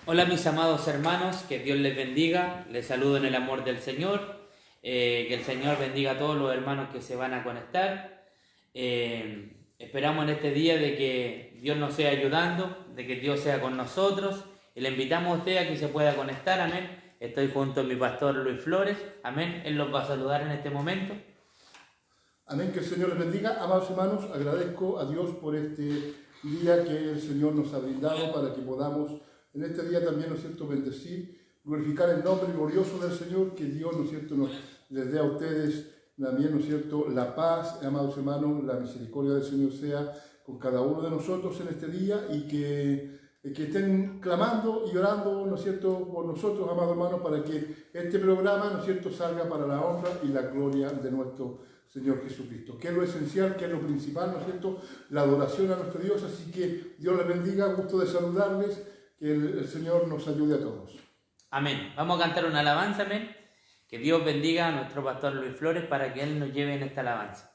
Hola mis amados hermanos, que Dios les bendiga, les saludo en el amor del Señor, que el Señor bendiga a todos los hermanos que se van a conectar. Esperamos en este día de que Dios nos sea ayudando, de que Dios sea con nosotros y le invitamos a usted a que se pueda conectar, amén. Estoy junto a mi pastor Luis Flores, amén, él los va a saludar en este momento. Amén, que el Señor les bendiga. Amados hermanos, agradezco a Dios por este día que el Señor nos ha brindado para que podamos en este día también, ¿no es cierto?, bendecir, glorificar el nombre glorioso del Señor, que Dios, ¿no es cierto?, les dé a ustedes también, ¿no es cierto?, la paz, amados hermanos, la misericordia del Señor sea con cada uno de nosotros en este día y que estén clamando y orando, ¿no es cierto?, por nosotros, amados hermanos, para que este programa, ¿no es cierto?, salga para la honra y la gloria de nuestro Señor Jesucristo, que es lo esencial, que es lo principal, ¿no es cierto?, la adoración a nuestro Dios. Así que Dios les bendiga, gusto de saludarles, que el Señor nos ayude a todos. Amén. Vamos a cantar una alabanza, amén. Que Dios bendiga a nuestro pastor Luis Flores para que Él nos lleve en esta alabanza.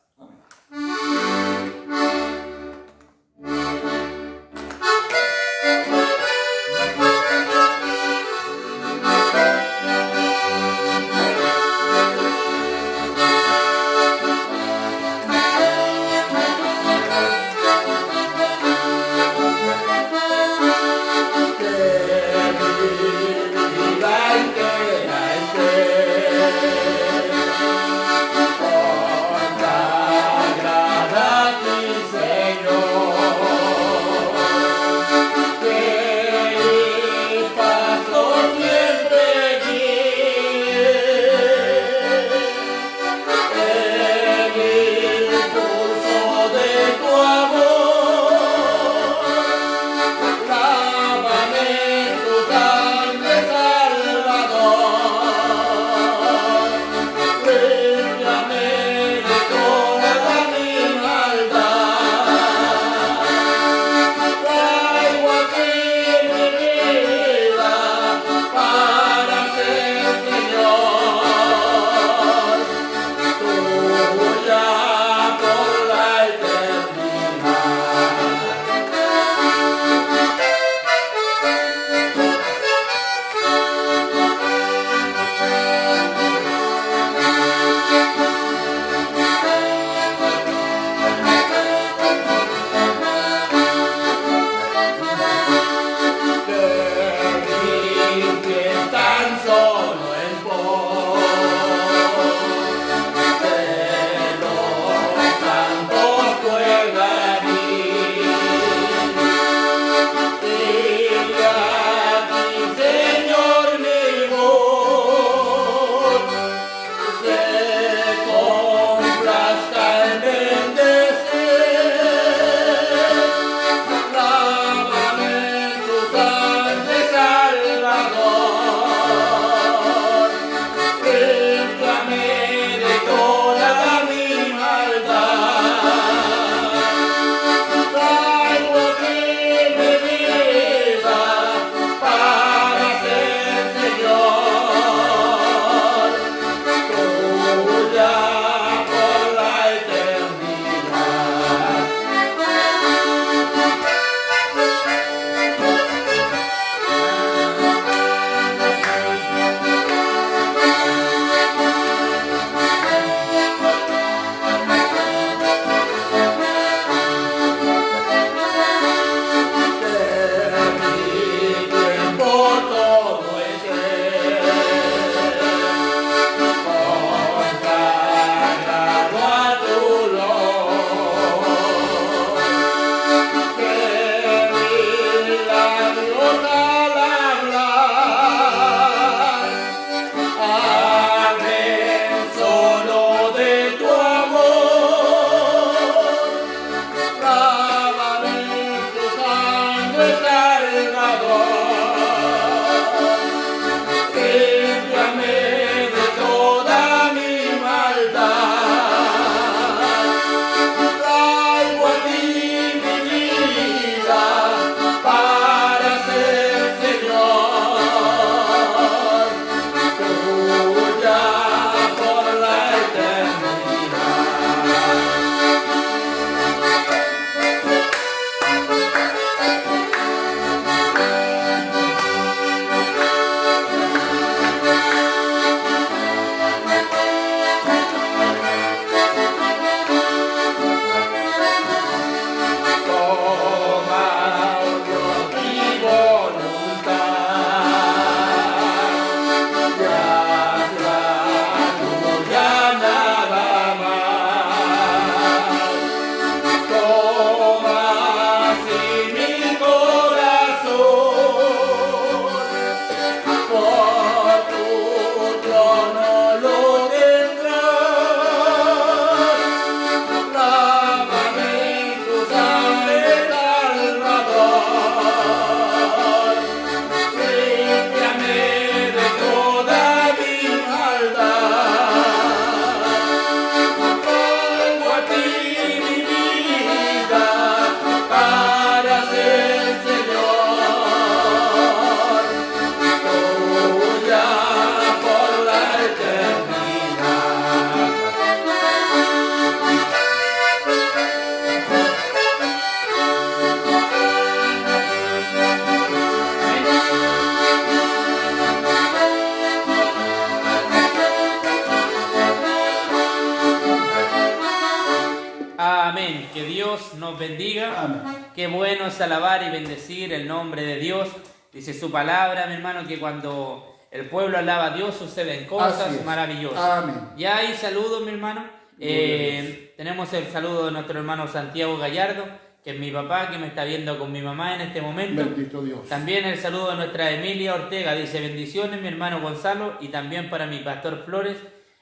bendiga. Amén. Qué bueno es alabar y bendecir el nombre de Dios. Dice su palabra, mi hermano, que cuando el pueblo alaba a Dios suceden cosas maravillosas. Amén. Ya hay saludos, mi hermano. Tenemos el saludo de nuestro hermano Santiago Gallardo, que es mi papá, que me está viendo con mi mamá en este momento. Bendito Dios. También el saludo de nuestra Emilia Ortega, dice bendiciones, mi hermano Gonzalo, y también para mi pastor Flores.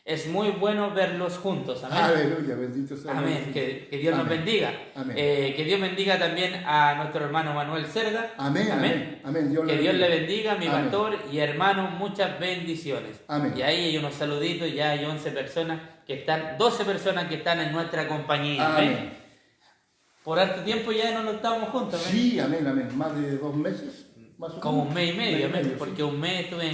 Es muy bueno verlos juntos. Amén. Aleluya, bendito sea. Amén. Que Dios nos bendiga. Amén. Que Dios bendiga también a nuestro hermano Manuel Cerda. Amén. Amén. Amén. Que Dios le bendiga, mi pastor y hermano, muchas bendiciones. Amén. Y ahí hay unos saluditos, ya hay 11 personas que están, 12 personas que están en nuestra compañía. Amén. Por harto tiempo ya no nos estábamos juntos. Amén. Sí, amén, amén. Más de 2 meses. Más o menos. Como un mes y medio, amén. Sí. Porque un mes estuve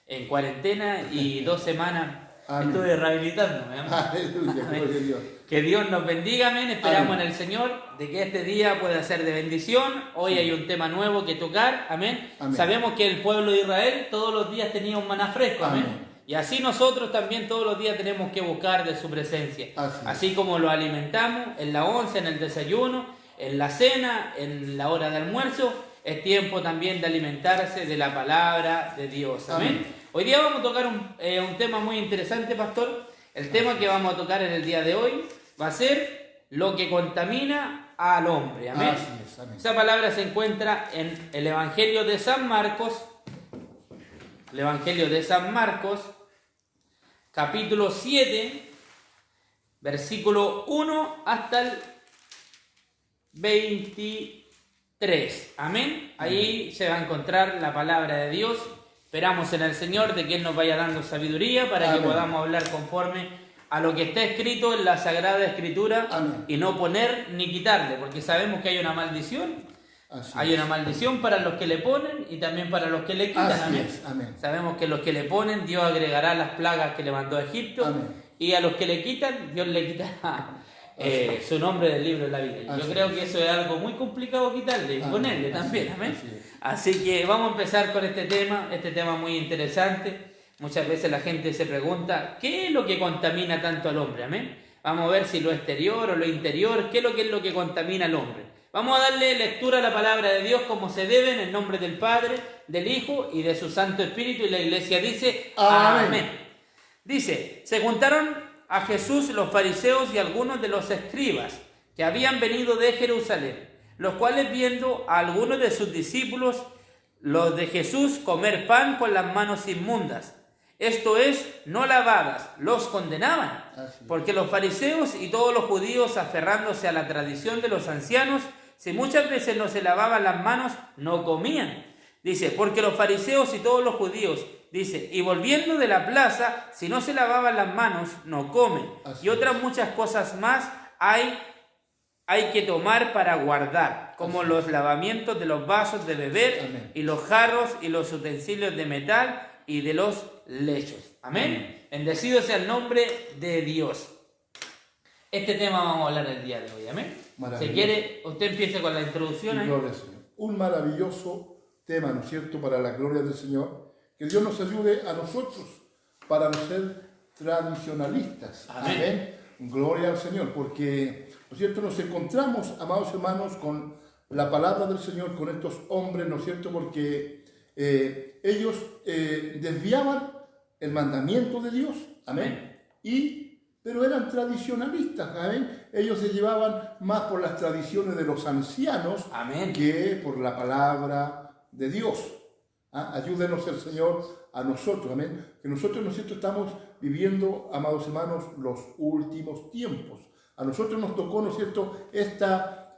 en cuarentena y 2 semanas amén. estuve rehabilitándome. Amén. Aleluya, gloria a Dios. Que Dios nos bendiga, amén. Esperamos Amén. en el Señor de que este día pueda ser de bendición. Hoy hay un tema nuevo que tocar, amén. Amén. Sabemos que el pueblo de Israel todos los días tenía un maná fresco, amén. Y así nosotros también todos los días tenemos que buscar de su presencia. Así como lo alimentamos en la once, en el desayuno, en la cena, en la hora de almuerzo, es tiempo también de alimentarse de la palabra de Dios, amén. Amén. Hoy día vamos a tocar un tema muy interesante, pastor. El tema que vamos a tocar en el día de hoy va a ser lo que contamina al hombre, amén. Así es, amén. Esa palabra se encuentra en el Evangelio de San Marcos, el Evangelio de San Marcos, capítulo 7, versículo 1 hasta el 23, amén. Ahí se va a encontrar la palabra de Dios. Esperamos en el Señor de que Él nos vaya dando sabiduría para que podamos hablar conforme a lo que está escrito en la Sagrada Escritura. Amén. Y no poner ni quitarle, porque sabemos que hay una maldición. Hay una maldición para los que le ponen y también para los que le quitan. Amén. Amén. Sabemos que los que le ponen, Dios agregará las plagas que le mandó a Egipto. Amén. Y a los que le quitan, Dios le quitará su nombre del libro de la vida. Yo creo que eso es algo muy complicado quitarle y ponerle también. Amén. Así que vamos a empezar con este tema muy interesante. Muchas veces la gente se pregunta, ¿qué es lo que contamina tanto al hombre? Amén. Vamos a ver si lo exterior o lo interior, ¿qué es lo que contamina al hombre? Vamos a darle lectura a la palabra de Dios como se debe, en el nombre del Padre, del Hijo y de su Santo Espíritu. Y la iglesia dice, amén. Dice, se juntaron a Jesús los fariseos y algunos de los escribas que habían venido de Jerusalén, los cuales viendo a algunos de sus discípulos, los de Jesús, comer pan con las manos inmundas, esto es, no lavadas, los condenaban, porque los fariseos y todos los judíos, aferrándose a la tradición de los ancianos, si muchas veces no se lavaban las manos, no comían. Dice, porque los fariseos y todos los judíos, dice, y volviendo de la plaza, si no se lavaban las manos, no comen. Y otras muchas cosas más hay que tomar para guardar, como los lavamientos de los vasos de beber, y los jarros y los utensilios de metal y de los lechos. Amén. Bendecido sea el nombre de Dios. Este tema vamos a hablar el día de hoy. Amén. Si quiere, usted empiece con la introducción. Gloria al Señor. Un maravilloso tema, ¿no es cierto?, para la gloria del Señor. Que Dios nos ayude a nosotros para no ser tradicionalistas. Amén. Gloria al Señor, porque, ¿no es cierto?, nos encontramos, amados hermanos, con la palabra del Señor, con estos hombres, ¿no es cierto?, porque ellos desviaban el mandamiento de Dios, amén, pero eran tradicionalistas, amén. Ellos se llevaban más por las tradiciones de los ancianos, amén, que por la palabra de Dios. Ayúdenos el Señor a nosotros, amén, que nosotros, ¿no es cierto?, estamos viviendo, amados hermanos, los últimos tiempos. A nosotros nos tocó, ¿no es cierto?, esta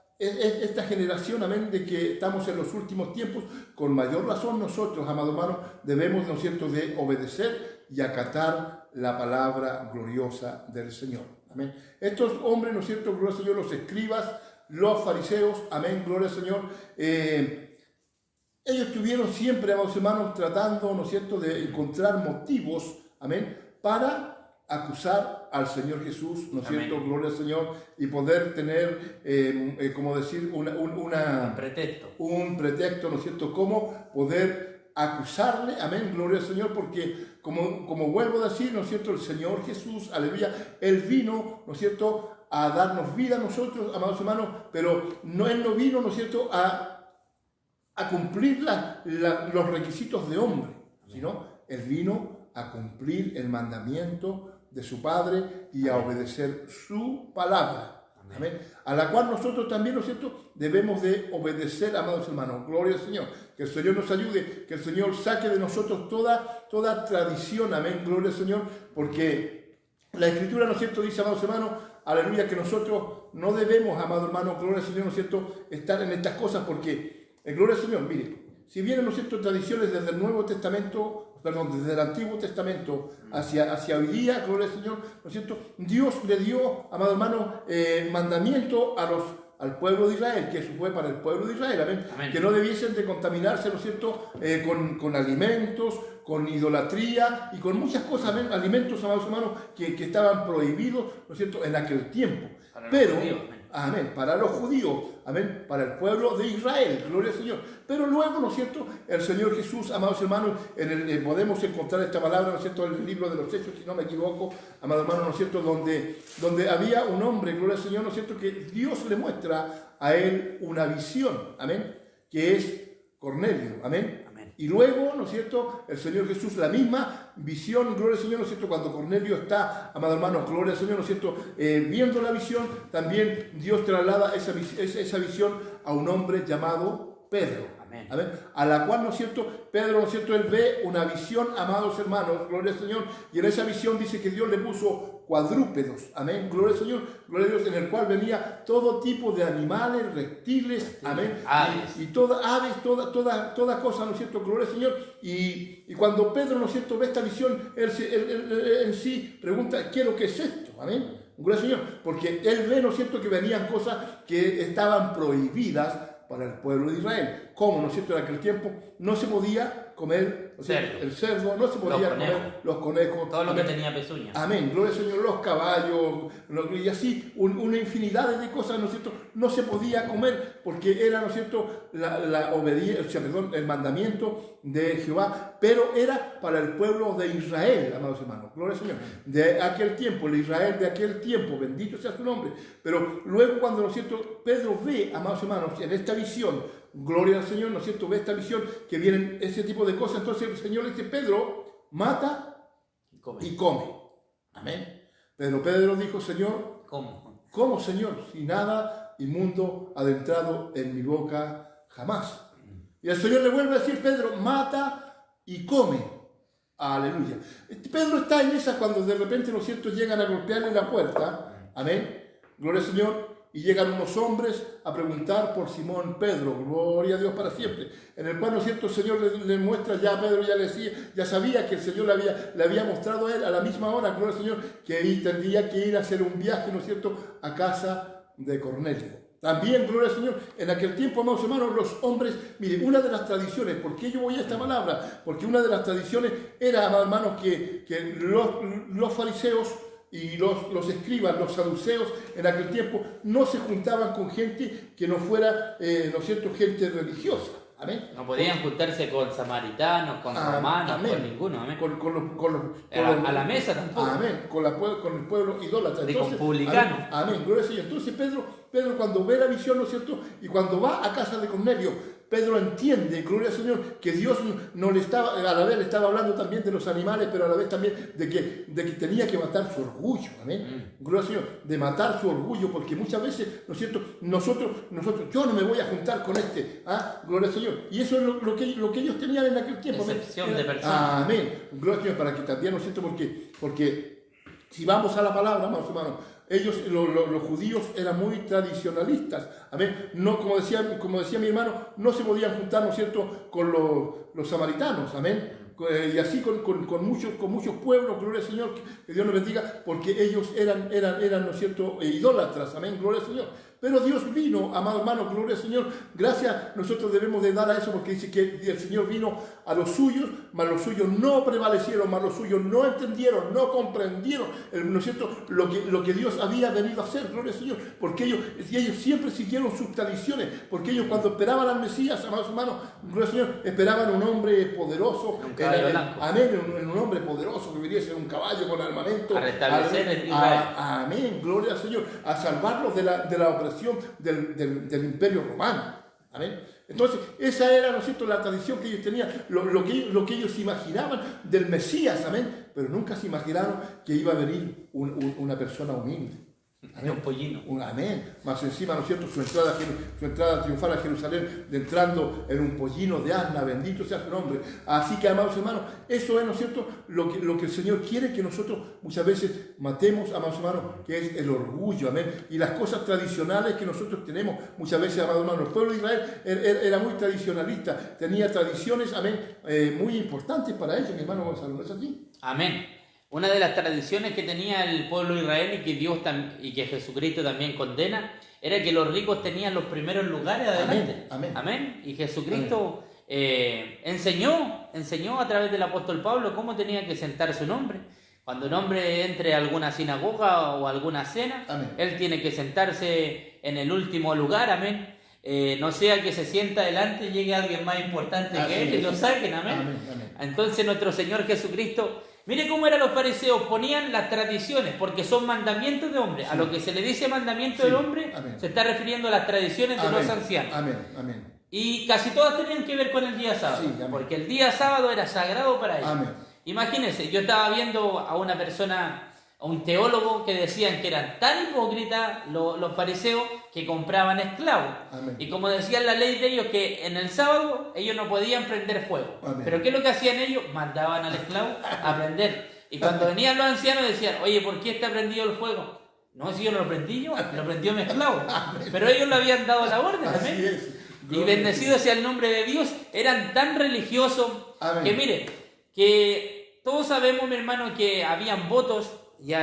generación, amén, de que estamos en los últimos tiempos. Con mayor razón nosotros, amados hermanos, debemos, ¿no es cierto?, de obedecer y acatar la palabra gloriosa del Señor. Amén. Estos hombres, ¿no es cierto?, gloria al Señor, los escribas, los fariseos, amén, gloria al Señor, ellos estuvieron siempre, amados hermanos, tratando, ¿no es cierto?, de encontrar motivos, amén, para acusar al Señor Jesús, ¿no es cierto?, gloria al Señor, y poder tener, como decir, un pretexto, ¿no es cierto?, cómo poder acusarle, amén, gloria al Señor, porque como vuelvo a decir, ¿no es cierto?, el Señor Jesús, aleluya, Él vino, ¿no es cierto?, a darnos vida a nosotros, amados hermanos, pero Él no vino, ¿no es cierto?, a cumplir los requisitos de hombre, sino Él vino a cumplir el mandamiento de su Padre y a obedecer su palabra. Amén. A la cual nosotros también, ¿no es cierto?, debemos de obedecer, amados hermanos. Gloria al Señor. Que el Señor nos ayude, que el Señor saque de nosotros toda tradición. Amén. Gloria al Señor. Porque la Escritura, ¿no es cierto?, dice, amados hermanos, aleluya, que nosotros no debemos, amados hermanos, gloria al Señor, ¿no es cierto?, estar en estas cosas porque, gloria al Señor, mire, si vienen, ¿no es cierto?, tradiciones desde el Nuevo Testamento, desde el Antiguo Testamento hacia hoy día, gloria al Señor, ¿no es cierto?, Dios le dio, amado hermano, mandamiento al pueblo de Israel, que eso fue para el pueblo de Israel, amén, amén. Que no debiesen de contaminarse, ¿no es cierto?, con alimentos, con idolatría y con muchas cosas, amén, alimentos, amados hermanos, que estaban prohibidos, ¿no es cierto?, en aquel tiempo. Pero, amén, para los judíos, amén, para el pueblo de Israel, gloria al Señor. Pero luego, ¿no es cierto?, el Señor Jesús, amados hermanos, podemos encontrar esta palabra, ¿no es cierto?, en el libro de los Hechos, si no me equivoco, amados hermanos, ¿no es cierto?, donde había un hombre, gloria al Señor, ¿no es cierto?, que Dios le muestra a él una visión, amén, que es Cornelio, amén. Y luego, ¿no es cierto?, el Señor Jesús, la misma visión, gloria al Señor, ¿no es cierto?, cuando Cornelio está, amado hermano, gloria al Señor, ¿no es cierto?, viendo la visión, también Dios traslada esa visión a un hombre llamado Pedro. Amén. Amén. A la cual, ¿no es cierto?, Pedro, ¿no es cierto?, él ve una visión, amados hermanos, gloria al Señor, y en esa visión dice que Dios le puso cuadrúpedos, amén, gloria al Señor, gloria a Dios, en el cual venía todo tipo de animales, reptiles, amén, aves. Y toda aves, toda cosa, ¿no es cierto?, gloria al Señor, y cuando Pedro, ¿no es cierto?, ve esta visión, él en sí pregunta, ¿qué es lo que es esto?, amén, gloria al Señor, porque él ve, ¿no es cierto?, que venían cosas que estaban prohibidas para el pueblo de Israel. ¿Cómo, no es cierto?, en aquel tiempo no se podía comer el cerdo, no se podía comer los conejos. Todo lo que tenía pezuñas. Amén, gloria al Señor, los caballos, y así una infinidad de cosas, ¿no es cierto?, no se podía comer porque era, ¿no es cierto?, la obediencia, el mandamiento de Jehová, pero era para el pueblo de Israel, amados hermanos, gloria al Señor, de aquel tiempo, el Israel de aquel tiempo, bendito sea su nombre. Pero luego cuando, ¿no es cierto?, Pedro ve, amados hermanos, en esta visión, gloria al Señor, ¿no es cierto?, ve esta visión que vienen ese tipo de cosas, entonces el Señor le dice, Pedro, mata y come. Amén. Pero Pedro dijo, Señor, ¿cómo, Señor? Si nada inmundo ha entrado en mi boca jamás. Y el Señor le vuelve a decir, Pedro, mata y come. Aleluya. Pedro está en esa cuando de repente, ¿no es cierto?, llegan a golpearle la puerta. Amén. Gloria al Señor. Y llegan unos hombres a preguntar por Simón Pedro, gloria a Dios para siempre, en el cual, ¿no es cierto?, el Señor le muestra, ya Pedro ya le decía, ya sabía que el Señor le había mostrado a él a la misma hora, gloria al Señor, que tendría que ir a hacer un viaje, ¿no es cierto?, a casa de Cornelio. También, gloria al Señor, en aquel tiempo, amados hermanos, los hombres, miren, una de las tradiciones, ¿por qué yo voy a esta palabra? Porque una de las tradiciones era, amados hermanos, que los fariseos y los escribas, los saduceos, en aquel tiempo no se juntaban con gente que no fuera, ¿no es cierto?, gente religiosa. Amén. No podían juntarse con samaritanos, con romanos, amén, con ninguno. Amén. A la mesa tampoco. Amén. Con el pueblo idólatra. Ni con publicanos. Amén. Gloria al Señor. Entonces Pedro cuando ve la visión, ¿no es cierto?, y cuando va a casa de Cornelio, Pedro entiende, gloria al Señor, que Dios no le estaba, a la vez le estaba hablando también de los animales, pero a la vez también de que tenía que matar su orgullo, amén. Gloria al Señor, de matar su orgullo, porque muchas veces, ¿no es cierto?, nosotros, yo no me voy a juntar con este, gloria al Señor. Y eso es lo que ellos tenían en aquel tiempo. Excepción de personas. Amén. Gloria al Señor, para que también, ¿no es cierto?, porque si vamos a la palabra, hermanos, ellos, los judíos, eran muy tradicionalistas. Amén. No, como decía mi hermano, no se podían juntar, ¿no es cierto?, con los samaritanos. Amén. Y así con muchos pueblos, gloria al Señor, que Dios nos bendiga, porque ellos eran, ¿no es cierto?, idólatras. Amén. Gloria al Señor. Pero Dios vino, amado hermano, gloria al Señor. Gracias nosotros debemos de dar a eso, porque dice que el Señor vino a los suyos, mas los suyos no prevalecieron, mas los suyos no entendieron, no comprendieron, ¿no es cierto?, lo que Dios había venido a hacer, gloria al Señor. Porque ellos siempre siguieron sus tradiciones, porque ellos cuando esperaban al Mesías, amados hermanos, gloria al Señor, esperaban un hombre poderoso, caballo blanco. Amén, en un hombre poderoso que viniese en un caballo con armamento. A restablecer el Israel. Amén, gloria al Señor. A salvarlos de la opresión del imperio romano. Amén. Entonces, esa era, ¿no es cierto?, la tradición que ellos tenían, lo que ellos imaginaban del Mesías, amén. Pero nunca se imaginaron que iba a venir una persona humilde. Amén. Un pollino. Amén. Más encima, ¿no es cierto?, su entrada triunfal a Jerusalén, entrando en un pollino de asna, bendito sea su nombre. Así que, amados hermanos, eso es, ¿no es cierto?, lo que el Señor quiere que nosotros muchas veces matemos, amados hermanos, que es el orgullo, amén. Y las cosas tradicionales que nosotros tenemos, muchas veces, amados hermanos, el pueblo de Israel era muy tradicionalista, tenía tradiciones, amén, muy importantes para ellos, mi hermano Gonzalo, ¿no es así? Amén. Una de las tradiciones que tenía el pueblo israelí y que Jesucristo también condena era que los ricos tenían los primeros lugares adelante. Amén. Amén. Y Jesucristo enseñó a través del apóstol Pablo cómo tenía que sentarse un hombre. Cuando un hombre entre a alguna sinagoga o alguna cena, amén, él tiene que sentarse en el último lugar. Amén. No sea que se sienta adelante y llegue alguien más importante que él y lo saquen. Amén. Amén. Entonces nuestro Señor Jesucristo... Mire cómo eran los fariseos, ponían las tradiciones, porque son mandamientos de hombre. A lo que se le dice mandamiento del hombre, se está refiriendo a las tradiciones de los ancianos. Amén. Y casi todas tenían que ver con el día sábado, porque el día sábado era sagrado para ellos. Amén. Imagínense, yo estaba viendo a una persona, a un teólogo, que decían que eran tan hipócritas los fariseos que compraban esclavos. Amén. Y como decía la ley de ellos, que en el sábado ellos no podían prender fuego. Amén. Pero ¿qué es lo que hacían ellos? Mandaban al esclavo a prender. Y cuando venían los ancianos decían, oye, ¿por qué está prendido el fuego? No, si yo no lo prendí yo, lo prendió mi esclavo. Pero ellos le habían dado la orden. Amén. Y bendecido sea el nombre de Dios. Eran tan religiosos. Amén. Que mire, que todos sabemos, mi hermano, que habían votos. Y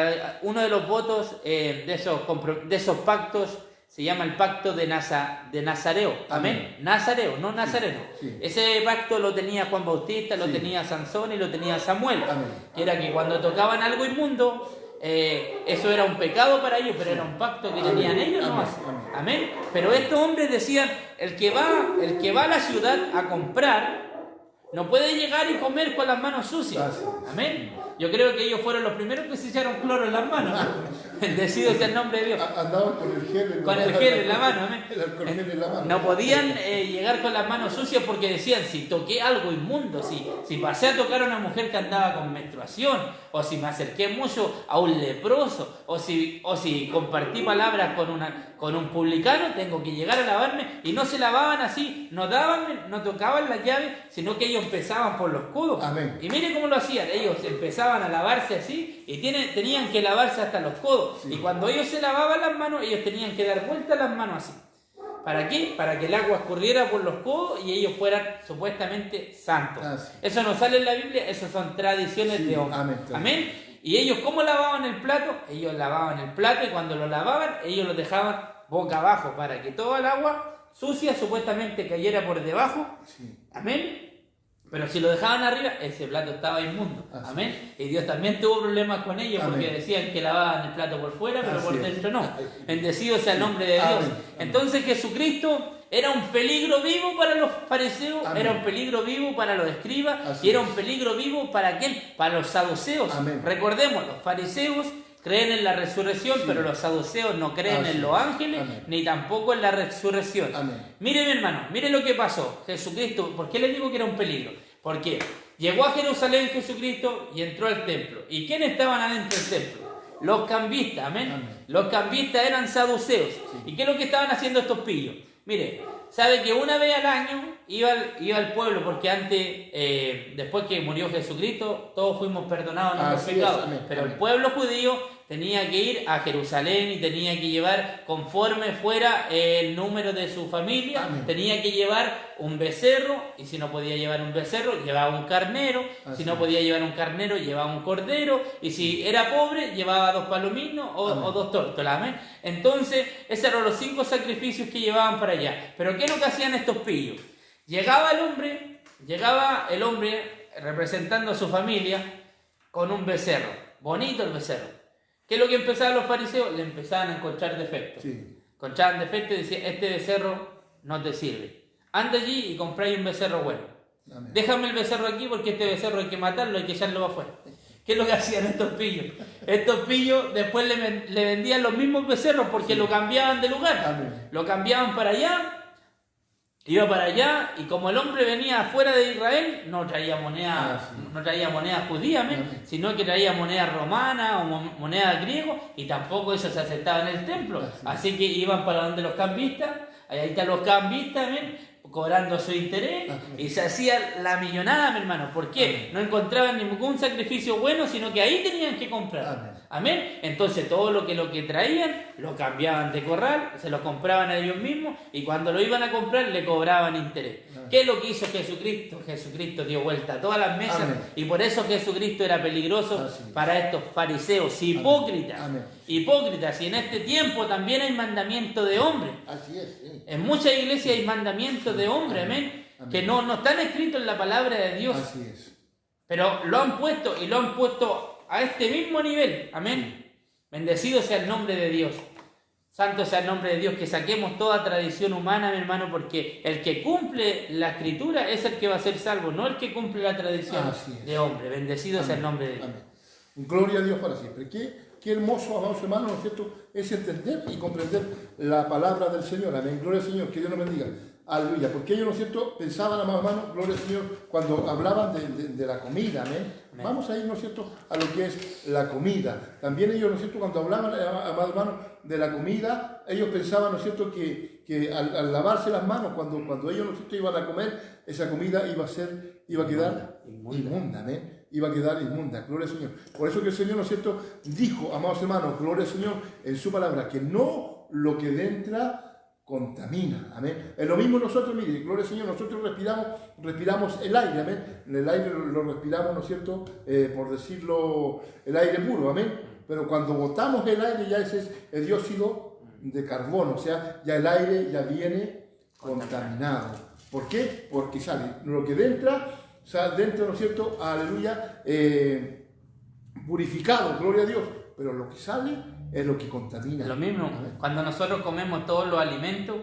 uno de los votos de esos pactos se llama el pacto de Nazareo. Amén. Nazareo, no Nazareno. Sí. Ese pacto lo tenía Juan Bautista, lo tenía Sansón y lo tenía Samuel. Amén. Que era que cuando tocaban algo inmundo, eso era un pecado para ellos, pero era un pacto que tenían ellos. Amén. ¿No? Amén. Pero estos hombres decían, el que va a la ciudad a comprar no puede llegar y comer con las manos sucias. Amén. Yo creo que ellos fueron los primeros que se echaron cloro en las manos. Bendecido sea el nombre de Dios. Andaban con el gel en la mano. Amén. No podían llegar con las manos sucias porque decían, si toqué algo inmundo, si pasé a tocar a una mujer que andaba con menstruación, o si me acerqué mucho a un leproso, o si compartí palabras con un publicano, tengo que llegar a lavarme. Y no se lavaban así, no tocaban las llaves, sino que ellos empezaban por los codos. Amén. Y mire cómo lo hacían, ellos empezaban a lavarse así y tenían que lavarse hasta los codos. Sí. Y cuando ellos se lavaban las manos, ellos tenían que dar vuelta las manos así. ¿Para qué? Para que el agua escurriera por los codos y ellos fueran supuestamente santos. Sí. Eso no sale en la Biblia, eso son tradiciones de hombres. Amén. Y ellos, ¿cómo lavaban el plato? Ellos lavaban el plato y cuando lo lavaban, ellos lo dejaban boca abajo para que toda el agua sucia supuestamente cayera por debajo. Sí. Amén. Pero si lo dejaban arriba, ese plato estaba inmundo. Amén. Y Dios también tuvo problemas con ellos. Amén. Porque decían que lavaban el plato por fuera, pero por dentro no. Bendecido sea el nombre de Dios. Amén. Entonces Jesucristo era un peligro vivo para los fariseos. Amén. Era un peligro vivo para los escribas. Y era un peligro vivo ¿para quién? Para los saduceos. Amén. Recordemos, los fariseos creen en la resurrección, pero los saduceos no creen en los ángeles, ni tampoco en la resurrección. Mire, mi hermano, mire lo que pasó. Jesucristo, ¿por qué le digo que era un peligro? Porque llegó a Jerusalén Jesucristo y entró al templo. ¿Y quiénes estaban adentro del templo? Los cambistas, amén. Los cambistas eran saduceos. ¿Y qué es lo que estaban haciendo estos pillos? Mire, sabe que una vez al año iba al pueblo, porque antes, después que murió Jesucristo, todos fuimos perdonados nuestros pecados. Pero el pueblo judío tenía que ir a Jerusalén y tenía que llevar, conforme fuera el número de su familia, tenía que llevar un becerro, y si no podía llevar un becerro, llevaba un carnero, si no podía llevar un carnero, llevaba un cordero, y si era pobre, llevaba 2 palominos o 2 tórtolas. Amén. Entonces, esos eran los 5 sacrificios que llevaban para allá. Pero ¿qué es lo que hacían estos pillos? Llegaba el hombre representando a su familia con un becerro, bonito el becerro. ¿Qué es lo que empezaban los fariseos? Le empezaban a encontrar defectos. Encontraban defectos y decían, este becerro no te sirve. Anda allí y compráis un becerro bueno. Amén. Déjame el becerro aquí porque este becerro hay que matarlo, hay que echarlo afuera. ¿Qué es lo que hacían estos pillos? Estos pillos después le vendían los mismos becerros porque lo cambiaban de lugar. Amén. Lo cambiaban para allá, iba para allá, y como el hombre venía fuera de Israel, no traía moneda, no traía moneda judía, sino que traía moneda romana o moneda griego, y tampoco eso se aceptaba en el templo. Así que iban para donde los cambistas, ahí están los cambistas, cobrando su interés, y se hacía la millonada, mi hermano. ¿Por qué? No encontraban ningún sacrificio bueno, sino que ahí tenían que comprar. Amén. Entonces todo lo que traían lo cambiaban de corral, se lo compraban a ellos mismos, y cuando lo iban a comprar le cobraban interés. ¿Qué es lo que hizo Jesucristo? Jesucristo dio vuelta a todas las mesas. Y por eso Jesucristo era peligroso para estos fariseos hipócritas. Hipócritas. Y en este tiempo también hay mandamiento de hombre. Así es. Sí. En muchas iglesias hay mandamientos de hombre, amén, que no están escritos en la palabra de Dios. Así es. Pero lo han puesto, y lo han puesto a este mismo nivel, amén. Bendecido sea el nombre de Dios. Santo sea el nombre de Dios. Que saquemos toda tradición humana, mi hermano, porque el que cumple la escritura es el que va a ser salvo, no el que cumple la tradición de hombre. Bendecido sea el nombre de Dios. Amén. Gloria a Dios para siempre. Qué hermoso, amados hermanos, ¿no es cierto?, es entender y comprender la palabra del Señor. Amén. Gloria al Señor, que Dios nos bendiga. Aleluya. Porque ellos, ¿no es cierto?, pensaban, amados hermanos, gloria al Señor, cuando hablaban de la comida. Amén. Vamos a ir, ¿no es cierto?, a lo que es la comida. También ellos, ¿no es cierto?, cuando hablaban, amados hermanos, de la comida, ellos pensaban, ¿no es cierto?, que al lavarse las manos, cuando ellos, ¿no es cierto?, iban a comer, esa comida iba a quedar inmunda. Amén. Iba a quedar inmunda, gloria al Señor. Por eso que el Señor, ¿no es cierto?, dijo, amados hermanos, gloria al Señor, en su palabra, que no lo que entra contamina, amén. Es lo mismo nosotros, mire, gloria al Señor, nosotros respiramos el aire, amén. El aire lo respiramos, ¿no es cierto?, por decirlo, el aire puro, amén. Pero cuando botamos el aire, ya ese es el dióxido de carbono, o sea, ya el aire ya viene contaminado. ¿Por qué? Porque sale lo que entra, o sea, dentro, ¿no es cierto?, aleluya, purificado, gloria a Dios, pero lo que sale es lo que contamina. Lo mismo, cuando nosotros comemos todos los alimentos,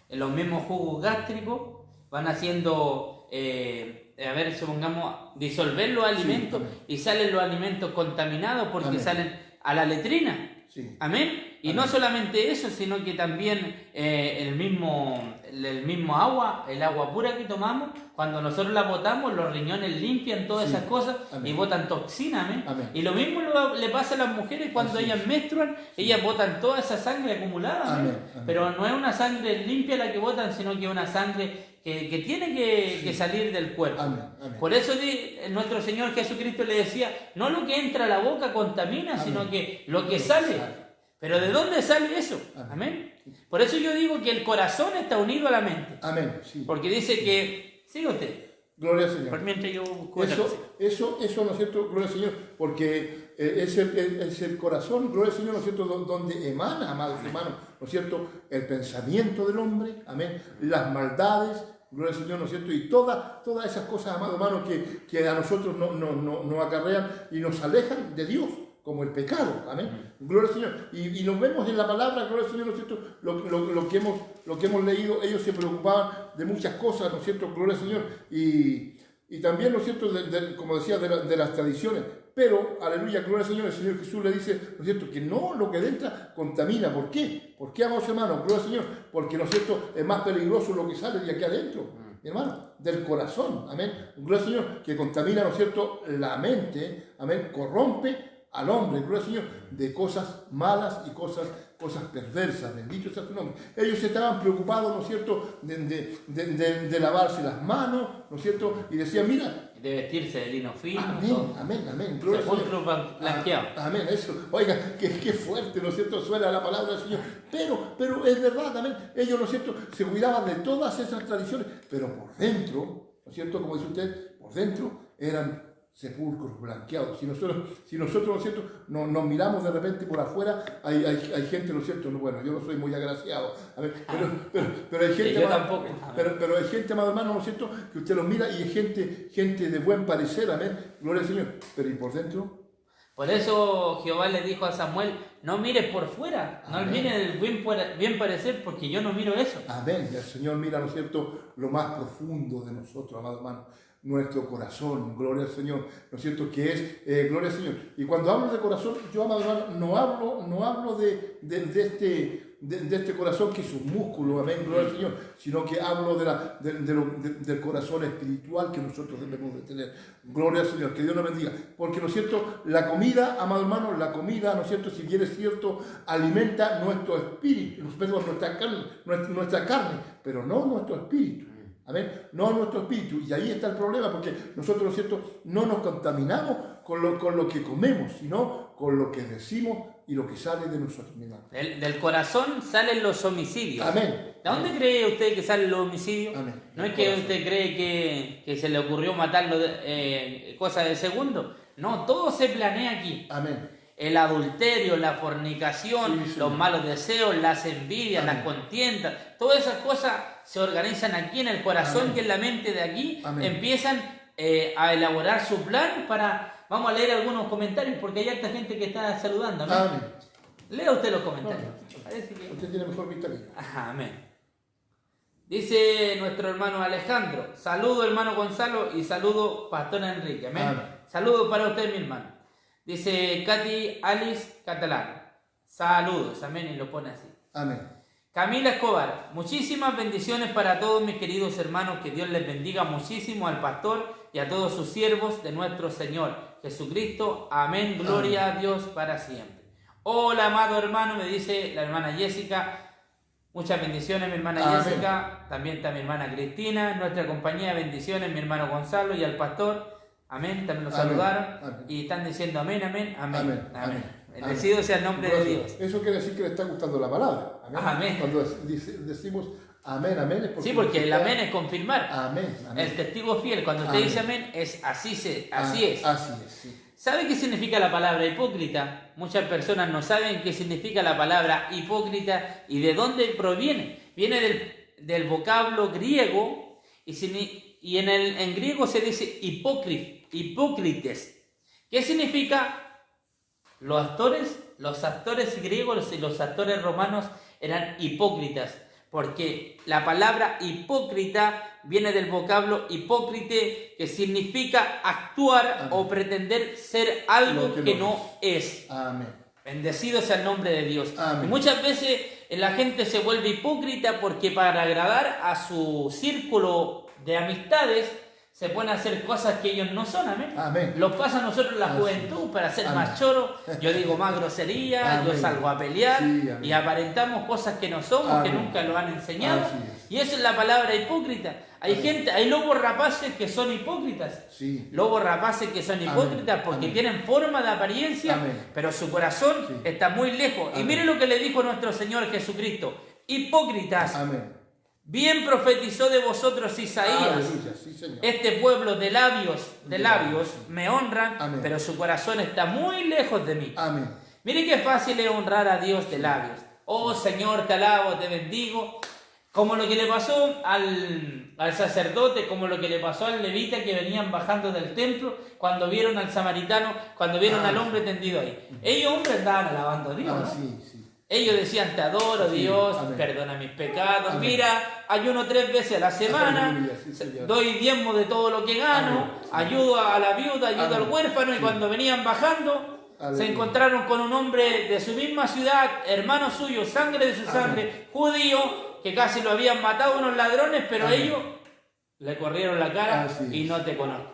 los mismos jugos gástricos van haciendo, supongamos, disolver los alimentos, y salen los alimentos contaminados porque salen a la letrina. Amén. Y no solamente eso, sino que también el mismo agua, el agua pura que tomamos, cuando nosotros la botamos, los riñones limpian todas esas cosas y botan toxinas. Y lo mismo le pasa a las mujeres cuando ellas menstruan, ellas botan toda esa sangre acumulada. Pero no es una sangre limpia la que botan, sino que es una sangre que tiene que salir del cuerpo. Por eso nuestro Señor Jesucristo le decía, no lo que entra a la boca contamina, sino que lo que sale. Pero ¿de dónde sale eso? Amén. Por eso yo digo que el corazón está unido a la mente. Amén. Sí. Porque dice que, siga usted. Gloria al Señor. Por mientras yo busco eso, ¿no es cierto? Gloria al Señor, porque es el corazón, gloria al Señor, ¿no es cierto?, donde emana, amados hermanos, ¿no es cierto?, el pensamiento del hombre, amén, las maldades, gloria al Señor, ¿no es cierto?, y todas esas cosas, amados hermanos, que a nosotros nos acarrean y nos alejan de Dios, como el pecado, amén, gloria al Señor, y nos vemos en la palabra, gloria al Señor, ¿no es cierto?, lo que hemos leído, ellos se preocupaban de muchas cosas, ¿no es cierto?, gloria al Señor, y también, ¿no es cierto?, como decía, de las tradiciones, pero, aleluya, gloria al Señor, el Señor Jesús le dice, ¿no es cierto?, que no lo que entra contamina. ¿Por qué? ¿Por qué, amados hermanos? Gloria al Señor, porque, ¿no es cierto?, es más peligroso lo que sale de aquí adentro, mi hermano, del corazón, amén, gloria al Señor, que contamina, ¿no es cierto?, la mente, amén, corrompe al hombre, gloria al Señor, de cosas malas y cosas perversas, bendito sea su nombre. Ellos estaban preocupados, ¿no es cierto?, de lavarse las manos, ¿no es cierto?, y decían, mira, de vestirse de lino fino. Amén. Sepulcro blanqueado. Amén, eso. Oiga, qué fuerte, ¿no es cierto?, suena la palabra del Señor. Pero es verdad, amén. Ellos, ¿no es cierto?, se cuidaban de todas esas tradiciones, pero por dentro, ¿no es cierto?, como dice usted, por dentro eran sepulcros blanqueados. Si nosotros, ¿no es cierto?, nos miramos de repente por afuera, hay gente, ¿no es cierto?, bueno, yo no soy muy agraciado, a ver, pero hay gente, yo tampoco. Pero hay gente, amado hermano, ¿no es cierto?, que usted los mira y es gente de buen parecer, amén, gloria al Señor, pero ¿y por dentro? Por eso Jehová le dijo a Samuel, no mires por fuera, no Amén. mires el bien parecer, porque yo no miro eso. Amén. Y el Señor mira, ¿no es cierto?, lo más profundo de nosotros, amado hermano, nuestro corazón, gloria al Señor, ¿no es cierto?, que es gloria al Señor. Y cuando hablo de corazón, yo, amado hermano, no hablo de este corazón que es un músculo, amén, gloria al Señor, sino que hablo del corazón espiritual que nosotros debemos de tener. Gloria al Señor, que Dios nos bendiga. Porque, ¿no es cierto?, la comida, amado hermano, la comida, ¿no es cierto?, si bien es cierto, alimenta nuestro espíritu, perdón, nuestra carne, pero no nuestro espíritu. Amén. No nuestro espíritu. Y ahí está el problema, porque nosotros, ¿no es cierto?, no nos contaminamos con lo que comemos, sino con lo que decimos y lo que sale de nosotros mismos. Del corazón salen los homicidios. Amén. ¿De dónde cree usted que salen los homicidios? Amén. No es que usted cree que se le ocurrió matarlo cosa de segundo. No, todo se planea aquí. Amén. El adulterio, la fornicación, Sí, sí. los malos deseos, las envidias, Amén. las contiendas, todas esas cosas se organizan aquí en el corazón. Amén. y en la mente de aquí. Amén. Empiezan a elaborar su plan para... Vamos a leer algunos comentarios porque hay harta gente que está saludando. ¿No? Amén. Lea usted los comentarios. No, Parece que... Usted tiene mejor vista que yo. Ajá, amén. Dice nuestro hermano Alejandro, saludo hermano Gonzalo y saludo pastor Enrique, amén. Amén. Saludos para usted, mi hermano. Dice Katy Alice Catalán, saludos, amén, y lo pone así. Amén. Camila Escobar, muchísimas bendiciones para todos mis queridos hermanos, que Dios les bendiga muchísimo al pastor y a todos sus siervos de nuestro Señor Jesucristo, amén, gloria a Dios para siempre. Hola amado hermano, me dice la hermana Jessica, muchas bendiciones mi hermana Amén. Jessica, también está mi hermana Cristina, nuestra compañía, bendiciones mi hermano Gonzalo y al pastor, amén, también lo Amén. saludaron Amén. y están diciendo amén, amén, amén, Amén. amén. Amén. Bendecido sea el nombre de Dios. Eso quiere decir que le está gustando la palabra. Amén. Amén. Cuando decimos amén, amén, es Sí, porque el amén es confirmar. Amén. Amén. El testigo fiel, cuando usted Amén. dice amén, es así es. Así es, sí. ¿Sabe qué significa la palabra hipócrita? Muchas personas no saben qué significa la palabra hipócrita y de dónde proviene. Viene del vocablo griego y en griego se dice hipócrites. ¿Qué significa? Los actores griegos y los actores romanos eran hipócritas, porque la palabra hipócrita viene del vocablo hipócrite, que significa actuar Amén. o pretender ser algo Lo que que no no es. Amén. Bendecido sea el nombre de Dios. Amén. Y muchas veces la gente se vuelve hipócrita porque para agradar a su círculo de amistades se pone a hacer cosas que ellos no son, amén. Amén. Lo pasa a nosotros la Así juventud es. para ser Amén. más choro. Yo digo más grosería, yo Amén. salgo a pelear Sí, amén. y aparentamos cosas que no somos, que Amén. nunca lo han enseñado. Así es. Y eso es la palabra hipócrita. Hay Amén. hay lobos rapaces que son hipócritas. Sí. Lobos rapaces que son hipócritas Amén. porque Amén. tienen forma de apariencia, Amén. pero su corazón Sí. está muy lejos. Y Amén. mire lo que le dijo nuestro Señor Jesucristo. Hipócritas, Amén. bien profetizó de vosotros Isaías. Aleluya, sí, Señor. Este pueblo de labios me honran, Amén. pero su corazón está muy lejos de mí. Amén. Mire qué fácil es honrar a Dios de labios. Oh Señor, te alabo, te bendigo. Como lo que le pasó al sacerdote, como lo que le pasó al levita que venían bajando del templo cuando vieron al samaritano, cuando vieron al hombre tendido ahí. Ellos, hombres, andaban alabando a Dios, ¿no? Sí, sí. Ellos decían, te adoro Sí, Dios, amén. perdona mis pecados, Amén. mira, ayuno 3 veces a la semana, Aleluya, sí, Señor. doy diezmo de todo lo que gano, Amén. ayudo a la viuda, ayudo Amén. al huérfano, y Sí. cuando venían bajando, se Aleluya. encontraron con un hombre de su misma ciudad, hermano suyo, sangre de su Amén. sangre, judío, que casi lo habían matado unos ladrones, pero Amén. ellos le corrieron la cara Así y es. no te conozco.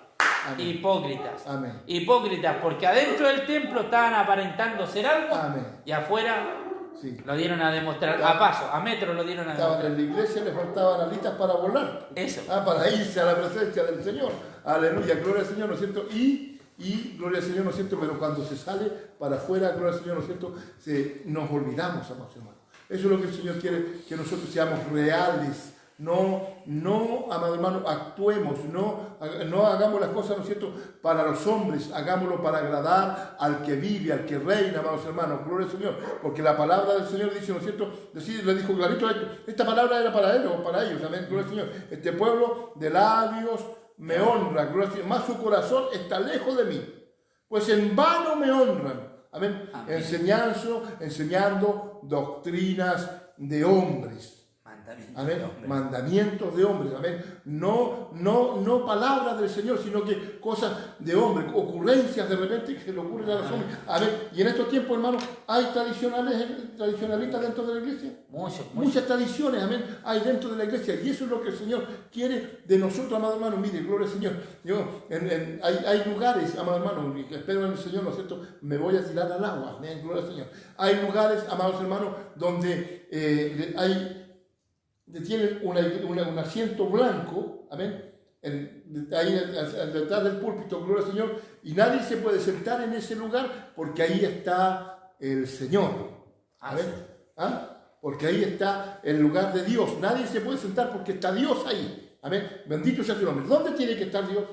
Amén. Hipócritas. Amén. Hipócritas, porque adentro del templo estaban aparentando ser algo Amén. y afuera Sí. lo dieron a demostrar, a paso, a metro lo dieron a Estaban demostrar. en la iglesia, les faltaban alitas para volar. Eso. Para irse a la presencia del Señor. Aleluya, gloria al Señor, ¿no es cierto? Y gloria al Señor, ¿no es cierto? Pero cuando se sale para afuera, gloria al Señor, ¿no es cierto? Nos olvidamos, amados hermanos. Eso es lo que el Señor quiere, que nosotros seamos reales. No, amado hermano, actuemos, no hagamos las cosas, ¿no es cierto?, para los hombres, hagámoslo para agradar al que vive, al que reina, amados hermanos, gloria al Señor, porque la palabra del Señor dice, ¿no es cierto?, le dijo clarito, esta palabra era para él o para ellos, amén, gloria al Señor, este pueblo de labios me honra, gloria al Señor, más su corazón está lejos de mí. pues en vano me honran. Amén. Amén. Enseñando doctrinas de hombres. Amén. Mandamientos de hombres. Amén. No palabras del Señor, sino que cosas de hombres, ocurrencias de repente que se le ocurren a los hombres. Amén. Y en estos tiempos, hermanos, hay tradicionalistas dentro de la iglesia. Muchas tradiciones, amén, hay dentro de la iglesia. Y eso es lo que el Señor quiere de nosotros, amado hermano. Mire, gloria al Señor. Hay lugares, amado hermano, que espero en el Señor, ¿no es cierto? Me voy a tirar al agua. Amén. Gloria al Señor. Hay lugares, amados hermanos, donde tienen un asiento blanco, amén, ahí detrás del púlpito, gloria al Señor, y nadie se puede sentar en ese lugar porque ahí está el Señor, amén. Porque ahí está el lugar de Dios. Nadie se puede sentar porque está Dios ahí, amén. Bendito sea su nombre. ¿Dónde tiene que estar Dios?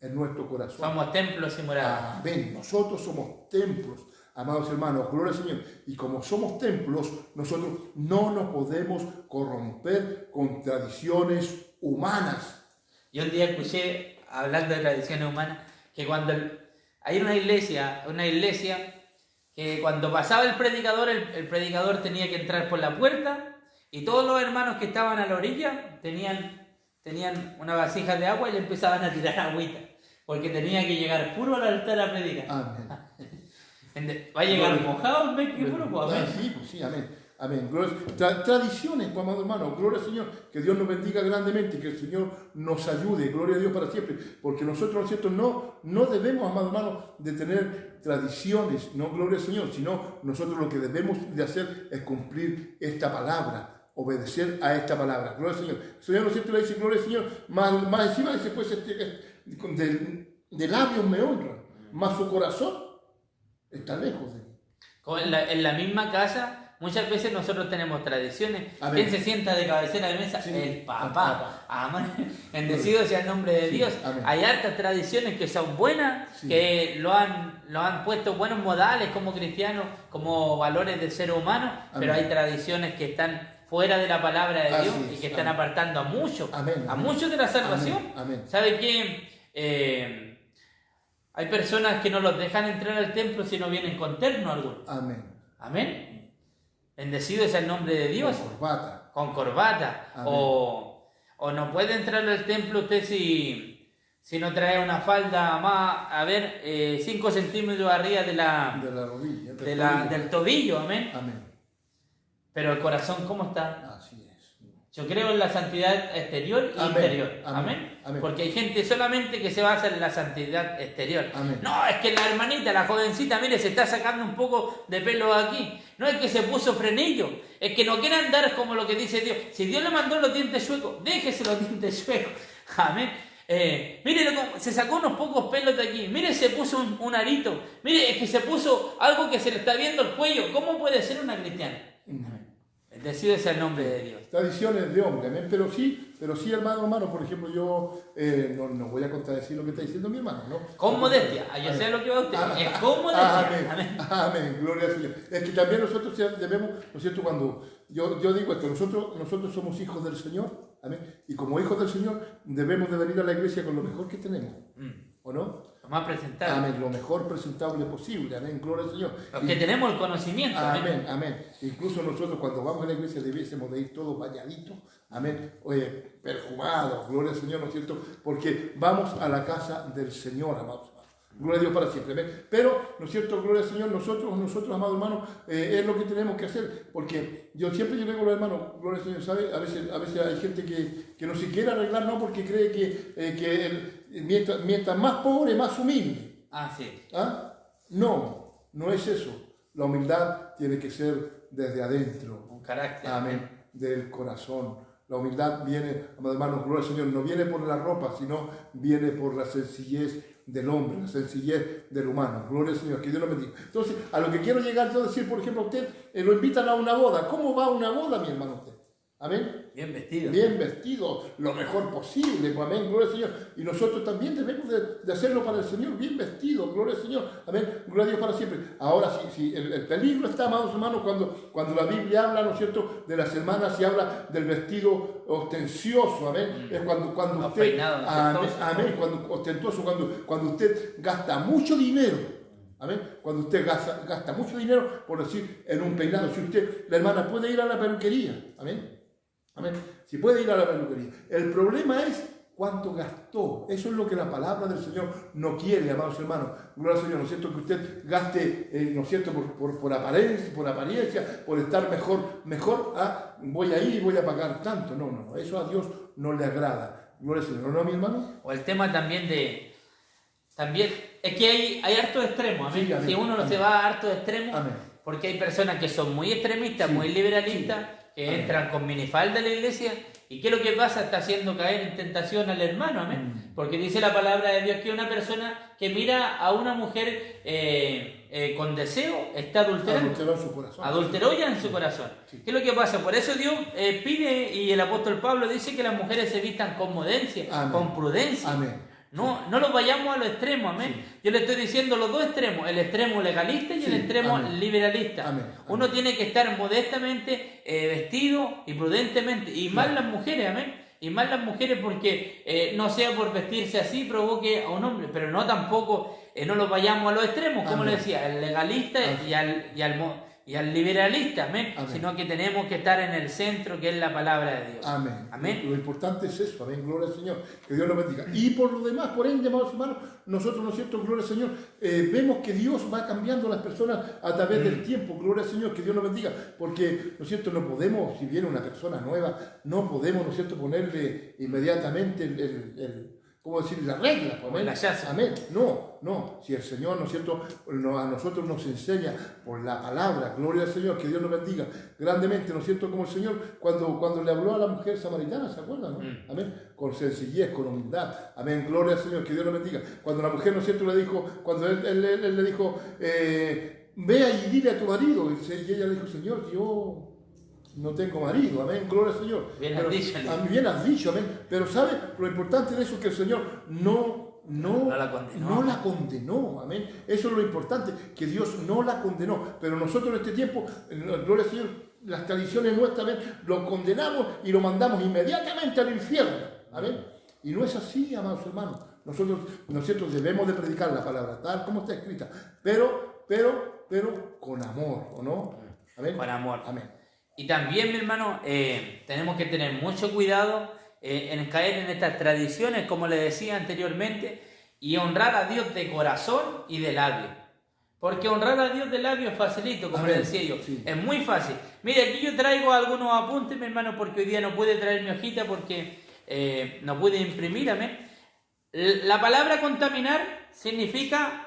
En nuestro corazón. Somos templos y moradas. Amén. Nosotros somos templos. Amados hermanos, gloria al Señor. Y como somos templos, nosotros no nos podemos corromper con tradiciones humanas. Yo un día escuché, hablando de tradiciones humanas, que cuando hay una iglesia que cuando pasaba el predicador tenía que entrar por la puerta y todos los hermanos que estaban a la orilla tenían una vasija de agua y le empezaban a tirar agüita, porque tenía que llegar puro al altar a predicar. Amén. Va a llegar mojado, ¿ves qué puro? Pues, amén. Sí, pues sí, amén. Amén. Tradiciones, pues, amado hermano, gloria al Señor, que Dios nos bendiga grandemente, que el Señor nos ayude, gloria a Dios para siempre, porque nosotros, ¿no es cierto?, no debemos, amado hermano, de tener tradiciones, no, gloria al Señor, sino nosotros lo que debemos de hacer es cumplir esta palabra, obedecer a esta palabra, gloria al Señor. El Señor, ¿no es cierto?, le dice, gloria al Señor, más encima dice, pues, de labios me honran, más su corazón está lejos de mí. En la misma casa, muchas veces nosotros tenemos tradiciones. Amén. ¿Quién se sienta de cabecera de mesa? Sí. El papá. Amén. Bendecido sea el nombre de Dios. Amén. Hay hartas tradiciones que son buenas, que lo han puesto buenos modales como cristianos, como valores del ser humano, pero hay tradiciones que están fuera de la palabra de Dios y que están apartando a muchos, muchos de la salvación. Amén. ¿Sabe qué? Hay personas que no los dejan entrar al templo si no vienen con terno alguno. Amén. Amén. Bendecido es el nombre de Dios. Con corbata. O no puede entrar al templo usted si no trae una falda más, 5 centímetros arriba de la rodilla, del tobillo. Amén. Amén. Pero el corazón, ¿cómo está? Así es. Yo creo en la santidad exterior y interior. Amén. Porque hay gente solamente que se basa en la santidad exterior. Amén. No, es que la hermanita, la jovencita, mire, se está sacando un poco de pelo aquí. No es que se puso frenillo, es que no quiere andar como lo que dice Dios. Si Dios le mandó los dientes chuecos, déjese los dientes chuecos. Amén. Mire, se sacó unos pocos pelos de aquí. Mire, se puso un arito. Mire, es que se puso algo que se le está viendo el cuello. ¿Cómo puede ser una cristiana? Bendecido sea el nombre de Dios. Tradiciones de hombre, amén. Pero sí, hermano, por ejemplo, yo no voy a contradecir lo que está diciendo mi hermano, ¿no? Con modestia, yo sé lo que va usted, es con modestia. Amén, gloria al Señor. Es que también nosotros debemos, ¿no es cierto?, cuando yo digo esto, nosotros somos hijos del Señor, amén, y como hijos del Señor debemos de venir a la iglesia con lo mejor que tenemos, ¿o no? Lo más presentable. Amén, lo mejor presentable posible, amén, gloria al Señor. Los que tenemos el conocimiento. Amén. Incluso nosotros cuando vamos a la iglesia debiésemos de ir todos bañaditos, amén, perfumados, gloria al Señor, ¿no es cierto? Porque vamos a la casa del Señor, amados. Gloria a Dios para siempre, amén. Pero, ¿no es cierto? Gloria al Señor, nosotros, amados hermanos, es lo que tenemos que hacer, porque yo siempre digo, hermano, gloria al Señor, ¿sabe? A veces hay gente que no se quiere arreglar, no, porque cree que mientras más pobre, más humilde. Sí. No es eso. La humildad tiene que ser desde adentro. Un carácter. Amén. Del corazón. La humildad viene, amados hermanos, gloria al Señor, no viene por la ropa, sino viene por la sencillez del hombre, la sencillez del humano. Gloria al Señor, que Dios lo bendiga. Entonces, a lo que quiero llegar yo a decir, por ejemplo, a usted, lo invitan a una boda. ¿Cómo va una boda, mi hermano, usted? Amén. Bien vestido. Bien vestido, lo mejor posible, pues, amén, gloria al Señor. Y nosotros también debemos de hacerlo para el Señor, bien vestido, gloria al Señor, amén, gloria a Dios para siempre. Ahora, si el peligro está, amados hermanos, cuando la Biblia habla, ¿no es cierto?, de las hermanas y habla del vestido ostencioso, amén, es cuando usted, peinado, amén, cuando ostentoso, cuando usted gasta mucho dinero, amén, cuando usted gasta mucho dinero, por decir, en un peinado, si usted, la hermana, puede ir a la peluquería, amén, amén, si puede ir a la peluquería. El problema es cuánto gastó. Eso es lo que la palabra del Señor no quiere, amados hermanos. Gloria al Señor, ¿no es cierto? Que usted gaste, ¿no es cierto?, por apariencia, por estar mejor, voy a ir y voy a pagar tanto. No, eso a Dios no le agrada. Gloria al Señor, ¿no, mi hermano? O el tema también también, es que hay hartos extremos, amén. Sí, amén. Si uno no Amén. se va a hartos extremos, Amén. porque hay personas que son muy extremistas, Sí, muy liberalistas, sí. que Amén. entran con minifalda a la iglesia, y ¿qué es lo que pasa? Está haciendo caer en tentación al hermano, amén. Porque dice la palabra de Dios que una persona que mira a una mujer con deseo está adulterando. Adulteró en su corazón. Adulteró ya en su corazón. Sí. ¿Qué es lo que pasa? Por eso Dios pide, y el apóstol Pablo dice que las mujeres se vistan con modencia, Amén. con prudencia. Amén. No nos vayamos a los extremos, amén. Sí. Yo le estoy diciendo los dos extremos, el extremo legalista y Sí, el extremo amén. liberalista. Amén, Uno amén. tiene que estar modestamente vestido y prudentemente, y más las mujeres, amén. Y más las mujeres porque no sea por vestirse así provoque a un hombre, pero no tampoco, no nos vayamos a los extremos, como Amén. le decía, el legalista y al liberalista, amén. Amén. Sino que tenemos que estar en el centro, que es la palabra de Dios. Amén. Amén. Lo importante es eso, amén, gloria al Señor, que Dios lo bendiga. Y por lo demás, por ende, amados hermanos, nosotros, ¿no es cierto?, gloria al Señor, vemos que Dios va cambiando a las personas a través del tiempo, gloria al Señor, que Dios lo bendiga, porque, ¿no es cierto?, no podemos, si viene una persona nueva, no podemos, ¿no es cierto?, ponerle inmediatamente ¿cómo decir?, la regla, Como el hachazo. amén, no, si el Señor, ¿no es cierto?, a nosotros nos enseña por la palabra, gloria al Señor, que Dios nos bendiga grandemente, ¿no es cierto?, como el Señor cuando le habló a la mujer samaritana, ¿se acuerdan? ¿No? Amén, con sencillez, con humildad, amén, gloria al Señor, que Dios nos bendiga. Cuando la mujer, ¿no es cierto?, le dijo, cuando él le dijo, vea y dile a tu marido, y ella le dijo, Señor, yo no tengo marido, amén, gloria al Señor. Bien has dicho, Bien has dicho, amén. Pero ¿sabe? Lo importante de eso es que el Señor no la condenó, amén. Eso es lo importante, que Dios no la condenó. Pero nosotros en este tiempo, gloria al Señor, las tradiciones nuestras, amén, lo condenamos y lo mandamos inmediatamente al infierno, amén. Y no es así, amados hermanos. Nosotros debemos de predicar la palabra tal como está escrita, pero con amor, ¿o no? Amén. Con amor. Amén. Y también, mi hermano, tenemos que tener mucho cuidado en caer en estas tradiciones, como le decía anteriormente, y honrar a Dios de corazón y de labio. Porque honrar a Dios de labio es facilito, como Amén. le decía yo. Sí. Es muy fácil. Mire, aquí yo traigo algunos apuntes, mi hermano, porque hoy día no pude traer mi hojita porque no pude imprimir, amén. La palabra contaminar significa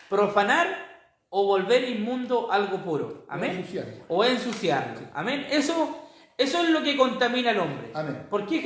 profanar o volver inmundo algo puro. Amén. O ensuciarlo. Amén. Eso es lo que contamina al hombre. Amén. ¿Por qué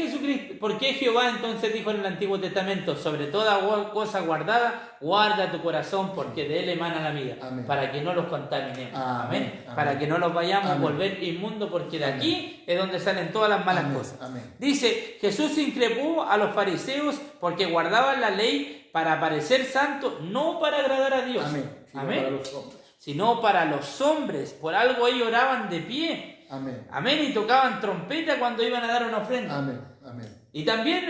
Jehová entonces dijo en el Antiguo Testamento, sobre toda cosa guardada, guarda tu corazón porque de él emana la vida? Amén. Para que no los contaminemos. Amén. Amén. Para que no los vayamos Amén. a volver inmundo, porque de Amén. aquí es donde salen todas las malas Amén. cosas. Amén. Dice, Jesús increpó a los fariseos porque guardaban la ley para parecer santos, no para agradar a Dios. Amén. Amén. Para los hombres. Sino para los hombres. Por algo ellos oraban de pie. Amén. Amén. Y tocaban trompeta cuando iban a dar una ofrenda. Amén. Amén. Y también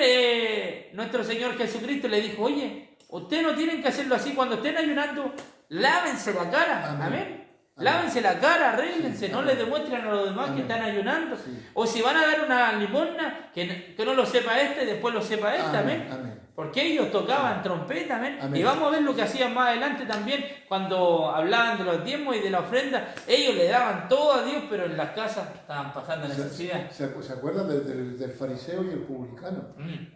nuestro Señor Jesucristo le dijo, oye, ustedes no tienen que hacerlo así. Cuando estén ayunando, lávense la cara. Amén. Amén. Lávense la cara, arréglense, Sí, no amén. les demuestren a los demás Amén. que están ayunando. Sí. O si van a dar una limosna, que no lo sepa este, después lo sepa este. Amén. Amén. Porque ellos tocaban trompeta, amén. Amén. Y vamos a ver lo que hacían más adelante también, cuando hablaban de los diezmos y de la ofrenda. Ellos le daban todo a Dios, pero en las casas estaban pasando necesidad. ¿Se acuerdan del fariseo y el publicano?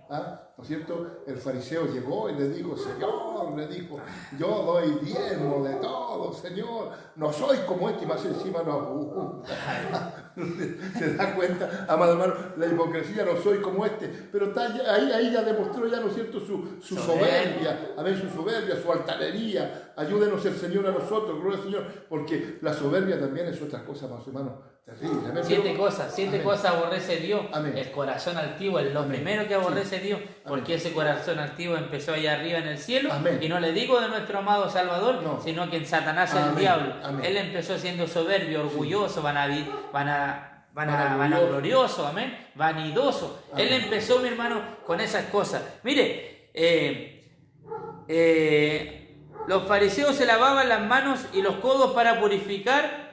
¿No es cierto? El fariseo llegó y le dijo, Señor, yo doy diezmo de todo, Señor. No soy como este, y más encima no apunta. ¿Se da cuenta, amado hermano? La hipocresía, no soy como este. Pero está ahí ya demostró, ya, ¿no es cierto?, su soberbia, amén, su soberbia, su altanería. Ayúdenos el Señor a nosotros, gloria al Señor, porque la soberbia también es otra cosa, amados hermanos, Terrible. Amén. Siete Amén. cosas aborrece Dios. Amén. El corazón altivo es lo Amén. primero que aborrece Dios, porque Amén. ese corazón altivo empezó allá arriba en el cielo. Amén. Y no le digo de nuestro amado Salvador, No. sino que en Satanás el Amén. diablo. Amén. Él empezó siendo soberbio, orgulloso, vanaglorioso, amén, vanidoso. Amén. Él empezó, mi hermano, con esas cosas. Mire, los fariseos se lavaban las manos y los codos para purificar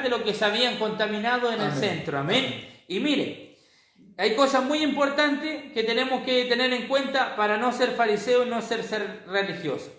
de lo que se habían contaminado en el Amén. centro, amén. Y mire, hay cosas muy importantes que tenemos que tener en cuenta para no ser fariseos y no ser religiosos.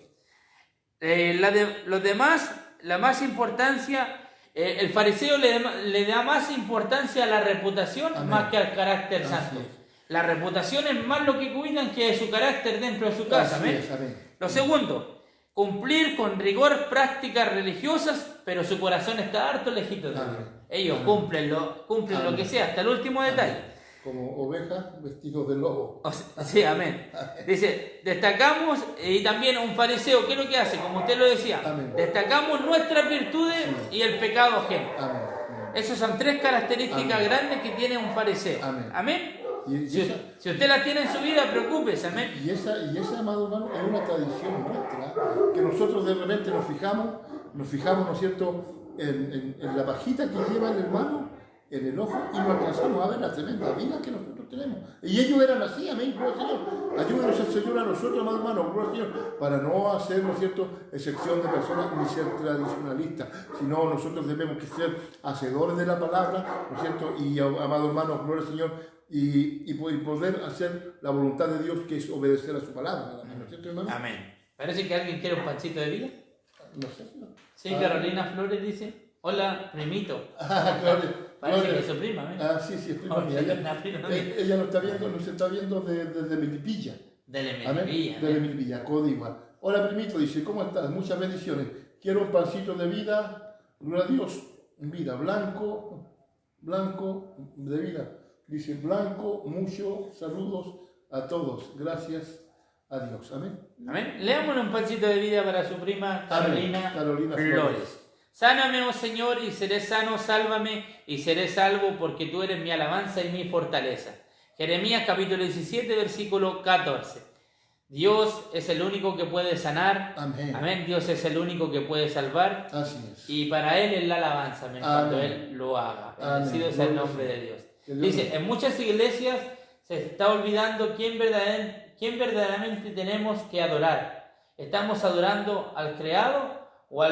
Los demás, la más importancia, el fariseo le da más importancia a la reputación Amén. más que al carácter Así santo. es. La reputación es más lo que cuidan que su carácter dentro de su casa. Así Amén. es, amén. Lo segundo, cumplir con rigor prácticas religiosas, pero su corazón está harto lejito de Dios. Amén. Ellos Amén. cumplen lo Amén. que sea, hasta el último detalle. Amén. Como ovejas vestidos de lobo. Sí, amén. Dice, destacamos, y también un fariseo, ¿qué es lo que hace? Como usted lo decía, Amén. destacamos nuestras virtudes Sí. y el pecado ajeno. Amén. Esas son tres características Amén. grandes que tiene un fariseo. Amén. Amén. Y Si usted las tiene en su vida, preocúpese, amén. Y esa, amado hermano, es una tradición nuestra, que nosotros de repente nos fijamos, ¿no es cierto?, en la pajita que lleva el hermano en el ojo y no alcanzamos a ver la tremenda vida que nosotros tenemos. Y ellos eran así, amén, gloria al Señor. Ayúdenos el Señor a nosotros, amado hermano, gloria al Señor, para no hacer, ¿no es cierto?, excepción de personas ni ser tradicionalistas, sino nosotros debemos que ser hacedores de la palabra, ¿no es cierto?, y amado hermano, gloria al Señor, y poder hacer la voluntad de Dios, que es obedecer a su palabra, ¿no es cierto, hermano? Amén. Parece que alguien quiere un pancito de vida. No sé. ¿No? Sí, Carolina Flores dice, hola, primito. Gloria. Parece Gloria. que es su prima, amén. Sí, es prima Oh, mía. sí, Ella, una prima mía. ella nos está viendo desde Melipilla. Dele Amén. Melipilla. Desde Melipilla, Código. Hola, primito, dice, ¿cómo estás? Muchas bendiciones. Quiero un pancito de vida, gloria a Dios, vida, blanco de vida. Dice, blanco, mucho, saludos a todos. Gracias a Dios. Amén. Amén. Leámosle un pancito de vida para su prima Carolina, Carolina Flores. Sáname, oh Señor, y seré sano, sálvame, y seré salvo, porque tú eres mi alabanza y mi fortaleza. Jeremías capítulo 17, versículo 14. Dios es el único que puede sanar. Amén. Amén. Dios es el único que puede salvar. Así es. Y para Él es la alabanza, amén, cuando Amén. Él lo haga. Amén. Bendecido sea el nombre de Dios. Que Dios Dice, en muchas iglesias se está olvidando quién verdaderamente tenemos que adorar. ¿Estamos adorando al creado o a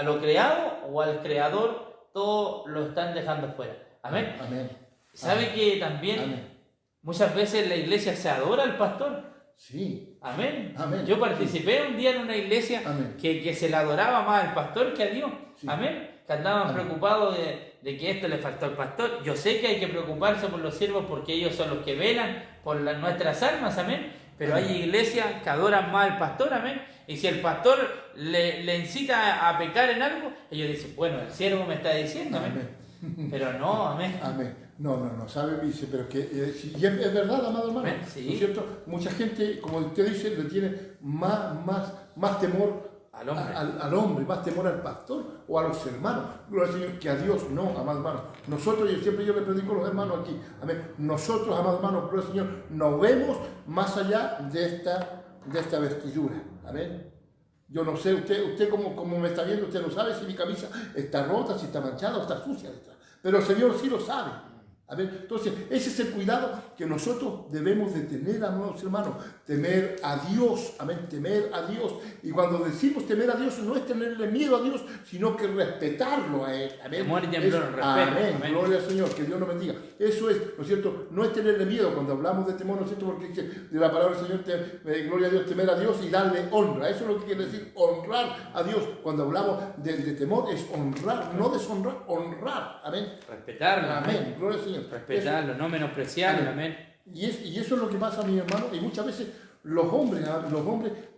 lo creado o al creador? Todo lo están dejando fuera. Amén. Amén. ¿Sabe Amén. que también Amén. muchas veces en la iglesia se adora al pastor? Sí. Amén. Amén. Yo participé un día en una iglesia Amén. que se le adoraba más al pastor que a Dios. Sí. Amén. Que andaban Amén. preocupados de que esto le faltó al pastor. Yo sé que hay que preocuparse por los siervos porque ellos son los que velan por nuestras almas. Amén. Pero Amén. hay iglesias que adoran más al pastor. Amén. Y si el pastor le incita a pecar en algo, ellos dicen, bueno, el siervo me está diciendo. Amén. Pero no, amén. Amén. No, sabe, dice, pero que y es verdad, amado hermano, Amén, sí. ¿no es cierto? Mucha gente, como usted dice, le tiene más temor Al hombre. al hombre, más temor al pastor o a los hermanos, gloria al Señor, que a Dios no, amado hermano. Nosotros, yo le predico a los hermanos aquí, amén. Nosotros, amado hermano, gloria al Señor, nos vemos más allá de esta vestidura, amén. Yo no sé, usted como me está viendo, usted no sabe si mi camisa está rota, si está manchada o está sucia detrás. Pero el Señor sí lo sabe. Amén. Entonces, ese es el cuidado que nosotros debemos de tener, amados hermanos. Temer a Dios. Amén. Temer a Dios. Y cuando decimos temer a Dios, no es tenerle miedo a Dios, sino que respetarlo a Él. Amén. Temor y temblor, respeto. Amén. Amén. Gloria al Señor. Que Dios nos bendiga. Eso es, ¿no es cierto? No es tenerle miedo cuando hablamos de temor, ¿no es cierto? Porque dice de la palabra del Señor, gloria a Dios, temer a Dios y darle honra. Eso es lo que quiere decir honrar a Dios. Cuando hablamos de temor es honrar, no deshonrar, honrar. Amén. Respetarlo. Amén. Gloria al Señor. Respetarlo, no menospreciarlo. Amén. Y eso es lo que pasa, mi hermano, y muchas veces los hombres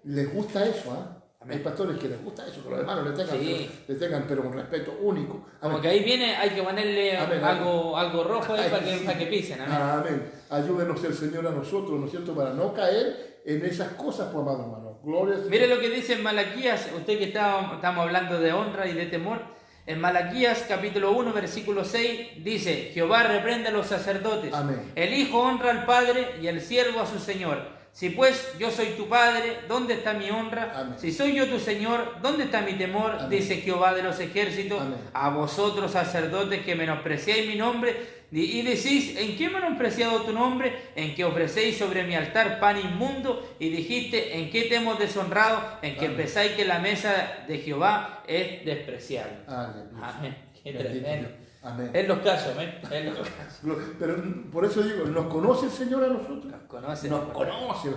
les gusta eso, Amén. Hay pastores que les gusta eso, que los hermanos Sí. le tengan pero un respeto único. Como que ahí viene, hay que ponerle Amén. algo rojo ahí Ay, para sí. que pisen. Amén. Amén. Ayúdenos el Señor a nosotros, ¿no es cierto?, para no caer en esas cosas, pues, amado hermano. Gloria al Señor. Mire lo que dice en Malaquías, usted que estamos hablando de honra y de temor. En Malaquías capítulo 1 versículo 6 dice: Jehová reprende a los sacerdotes. Amén. El hijo honra al padre y el siervo a su señor. Si pues yo soy tu padre, ¿dónde está mi honra? Amén. Si soy yo tu señor, ¿dónde está mi temor? Amén. Dice Jehová de los ejércitos. Amén. A vosotros sacerdotes que menospreciáis mi nombre y decís: ¿en qué he menospreciado tu nombre? En que ofrecéis sobre mi altar pan inmundo, y dijiste: ¿en qué te hemos deshonrado? En que Amén. pensáis que la mesa de Jehová es despreciable. Aleluya. Amén. Qué Bendito tremendo. Dios. Amén. Es los casos, amén. Es los casos. Pero por eso digo, ¿nos conoce el Señor a nosotros? Nos conoce. Nos conoce,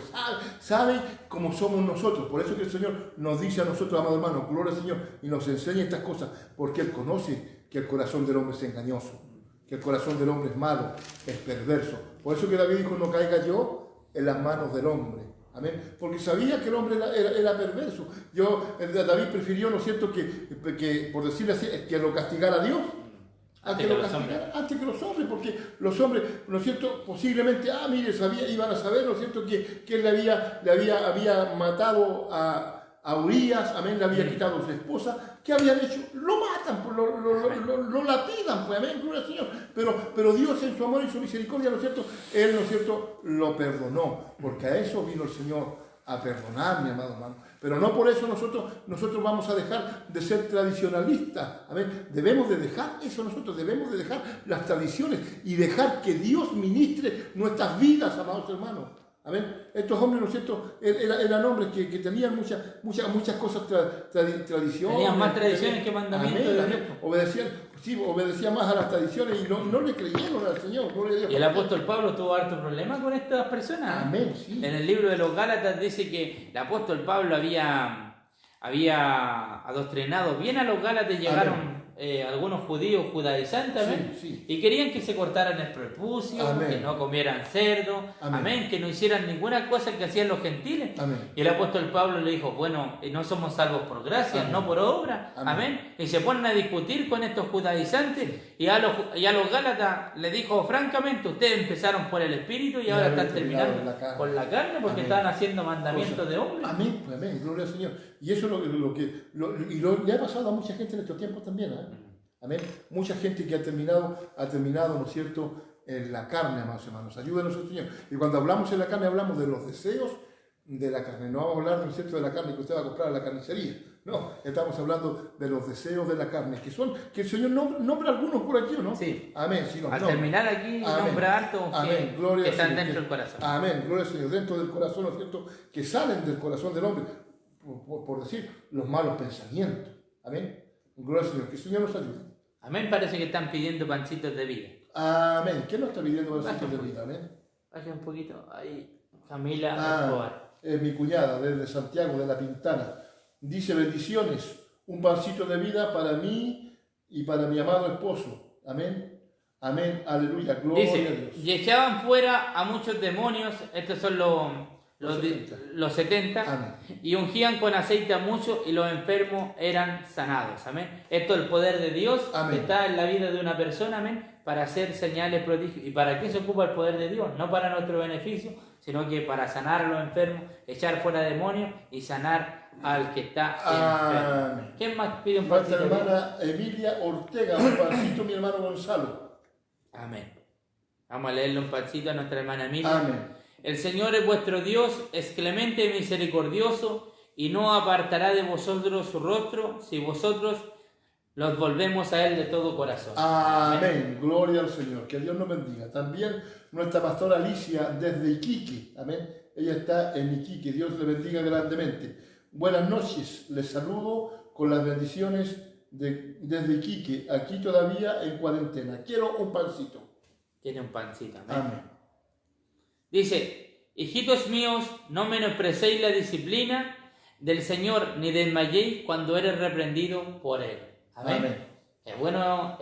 sabe cómo somos nosotros. Por eso que el Señor nos dice a nosotros, amados hermanos, gloria al Señor, y nos enseña estas cosas, porque Él conoce que el corazón del hombre es engañoso, que el corazón del hombre es malo, es perverso. Por eso que David dijo: no caiga yo en las manos del hombre. Amén. Porque sabía que el hombre era perverso. David prefirió, ¿no es cierto?, que por decirlo así, que lo castigara Dios antes que los hombres, porque los hombres, ¿no es cierto?, posiblemente, iban a saber, ¿no es cierto?, que él le había matado a Urías, amén, le había quitado a su esposa. ¿Qué habían hecho? Lo matan, pues, lo lapidan, pues, amén, gloria al Señor. Pero Dios, en su amor y su misericordia, ¿no es cierto?, Él, ¿no es cierto?, lo perdonó, porque a eso vino el Señor, a perdonar, mi amado hermano. Pero no por eso nosotros vamos a dejar de ser tradicionalistas. Amén. Debemos de dejar eso nosotros, debemos de dejar las tradiciones y dejar que Dios ministre nuestras vidas, amados hermanos. Amén. Estos hombres, ¿no es cierto?, eran hombres que tenían muchas cosas, tradiciones. Tenían más tradiciones que mandamientos. Amén. Obedecían más a las tradiciones y no le creyeron al Señor. Y el apóstol Pablo tuvo harto problema con estas personas. Amén, sí. En el libro de los Gálatas dice que el apóstol Pablo había adoctrinado bien a los Gálatas. Llegaron algunos judíos judaizantes, amén, sí. Y querían que se cortaran el prepucio, amén, que no comieran cerdo, amén, que no hicieran ninguna cosa que hacían los gentiles. Amén. Y el apóstol Pablo le dijo: bueno, no somos salvos por gracia, amén, no por obra, amén. Y se ponen a discutir con estos judaizantes, y a los Gálatas le dijo francamente: ustedes empezaron por el Espíritu y ahora están terminando con la carne, porque estaban haciendo mandamientos de hombres. Amén, amén, gloria al Señor. Y eso es le ha pasado a mucha gente en estos tiempos también, ¿eh? Amén. Mucha gente que ha terminado, ¿no es cierto?, en la carne, amados hermanos. Ayúdenos, Señor. Y cuando hablamos en la carne, hablamos de los deseos de la carne. No vamos a hablar, ¿no es cierto?, de la carne que usted va a comprar a la carnicería. No, estamos hablando de los deseos de la carne, que el Señor nombra algunos por aquí, ¿no? Sí. Amén. Sí, Al terminar aquí, nombra hartos que están dentro del corazón. Amén. Gloria al Señor. Dentro del corazón, ¿no es cierto?, que salen del corazón del hombre. Por decir, los malos pensamientos. Amén. Gloria al Señor. Que el Señor nos ayude. Amén. Parece que están pidiendo pancitos de vida. Amén. ¿Qué nos está pidiendo pancitos de vida? Amén. Baja un poquito. Ahí, Camila Escobar. Es mi cuñada desde Santiago, de La Pintana. Dice: bendiciones, un pancito de vida para mí y para mi amado esposo. Amén. Amén. Aleluya. Gloria a Dios. Y echaban fuera a muchos demonios. Estos son los 70, amén, y ungían con aceite a muchos, y los enfermos eran sanados. Amén. Esto es el poder de Dios, amén, que está en la vida de una persona, amén, para hacer señales, prodigios. ¿Y para qué se ocupa el poder de Dios? No para nuestro beneficio, sino que para sanar a los enfermos, echar fuera demonios y sanar al que está enfermo. ¿Quién más pide un pancito? Nuestra hermana Emilia Ortega, un pancito, mi hermano Gonzalo. Amén. Vamos a leerle un pancito a nuestra hermana Emilia. Amén. El Señor es vuestro Dios, es clemente y misericordioso, y no apartará de vosotros su rostro, si vosotros los volvemos a Él de todo corazón. Amén. Gloria al Señor. Que Dios nos bendiga. También nuestra pastora Alicia desde Iquique. Amén. Ella está en Iquique. Dios le bendiga grandemente. Buenas noches. Les saludo con las bendiciones desde Iquique. Aquí todavía en cuarentena. Quiero un pancito. Tiene un pancito. Amén. Amén. Dice: hijitos míos, no menosprecéis la disciplina del Señor, ni desmayéis cuando eres reprendido por Él. Amén. Amén. Es bueno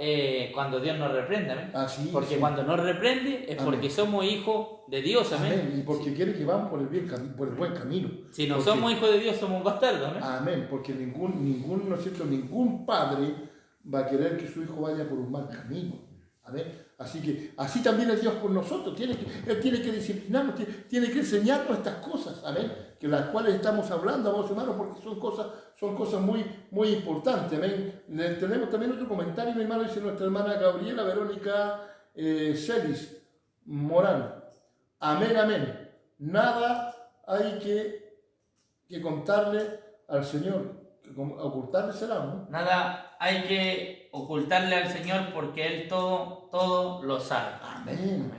cuando Dios nos reprende, amén. Sí, porque sí, cuando nos reprende es porque somos hijos de Dios, amén. Amén. Y porque quiere que vamos por el buen camino. Si no somos hijos de Dios, somos bastardos, amén. Amén. Porque ¿no es cierto?, ningún padre va a querer que su hijo vaya por un mal camino. Amén. Así que así también es Dios con nosotros. Él tiene que disciplinarnos, tiene que enseñarnos estas cosas, amén, que las cuales estamos hablando, amados hermanos, porque son cosas muy, muy importantes. Amén. Tenemos también otro comentario, mi hermano, dice nuestra hermana Gabriela Verónica Celis Morán. Amén, amén. Nada hay que contarle al Señor. Ocultarle será, ¿no? Nada hay que ocultarle al Señor porque Él todo lo sabe. Amén.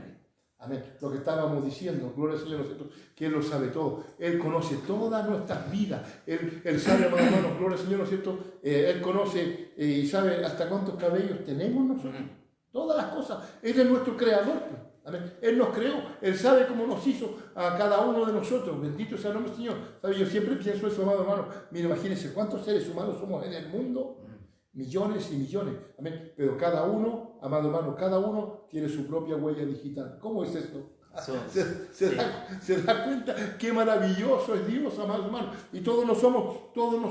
Amén. Lo que estábamos diciendo, gloria al Señor, ¿no es cierto? Que Él lo sabe todo. Él conoce todas nuestras vidas. Él sabe, hermanos, gloria al Señor, ¿no es cierto? Él conoce y sabe hasta cuántos cabellos tenemos nosotros. Todas las cosas. Él es nuestro creador. Amén. Él nos creó. Él sabe cómo nos hizo a cada uno de nosotros. Bendito sea el nombre del Señor. ¿Sabe? Yo siempre pienso eso, amado hermano. Mira, imagínense cuántos seres humanos somos en el mundo. Millones y millones. Amén. Pero cada uno, amado hermano, cada uno tiene su propia huella digital. ¿Cómo es esto? ¿Se da cuenta qué maravilloso es Dios, amado hermano? Y todos no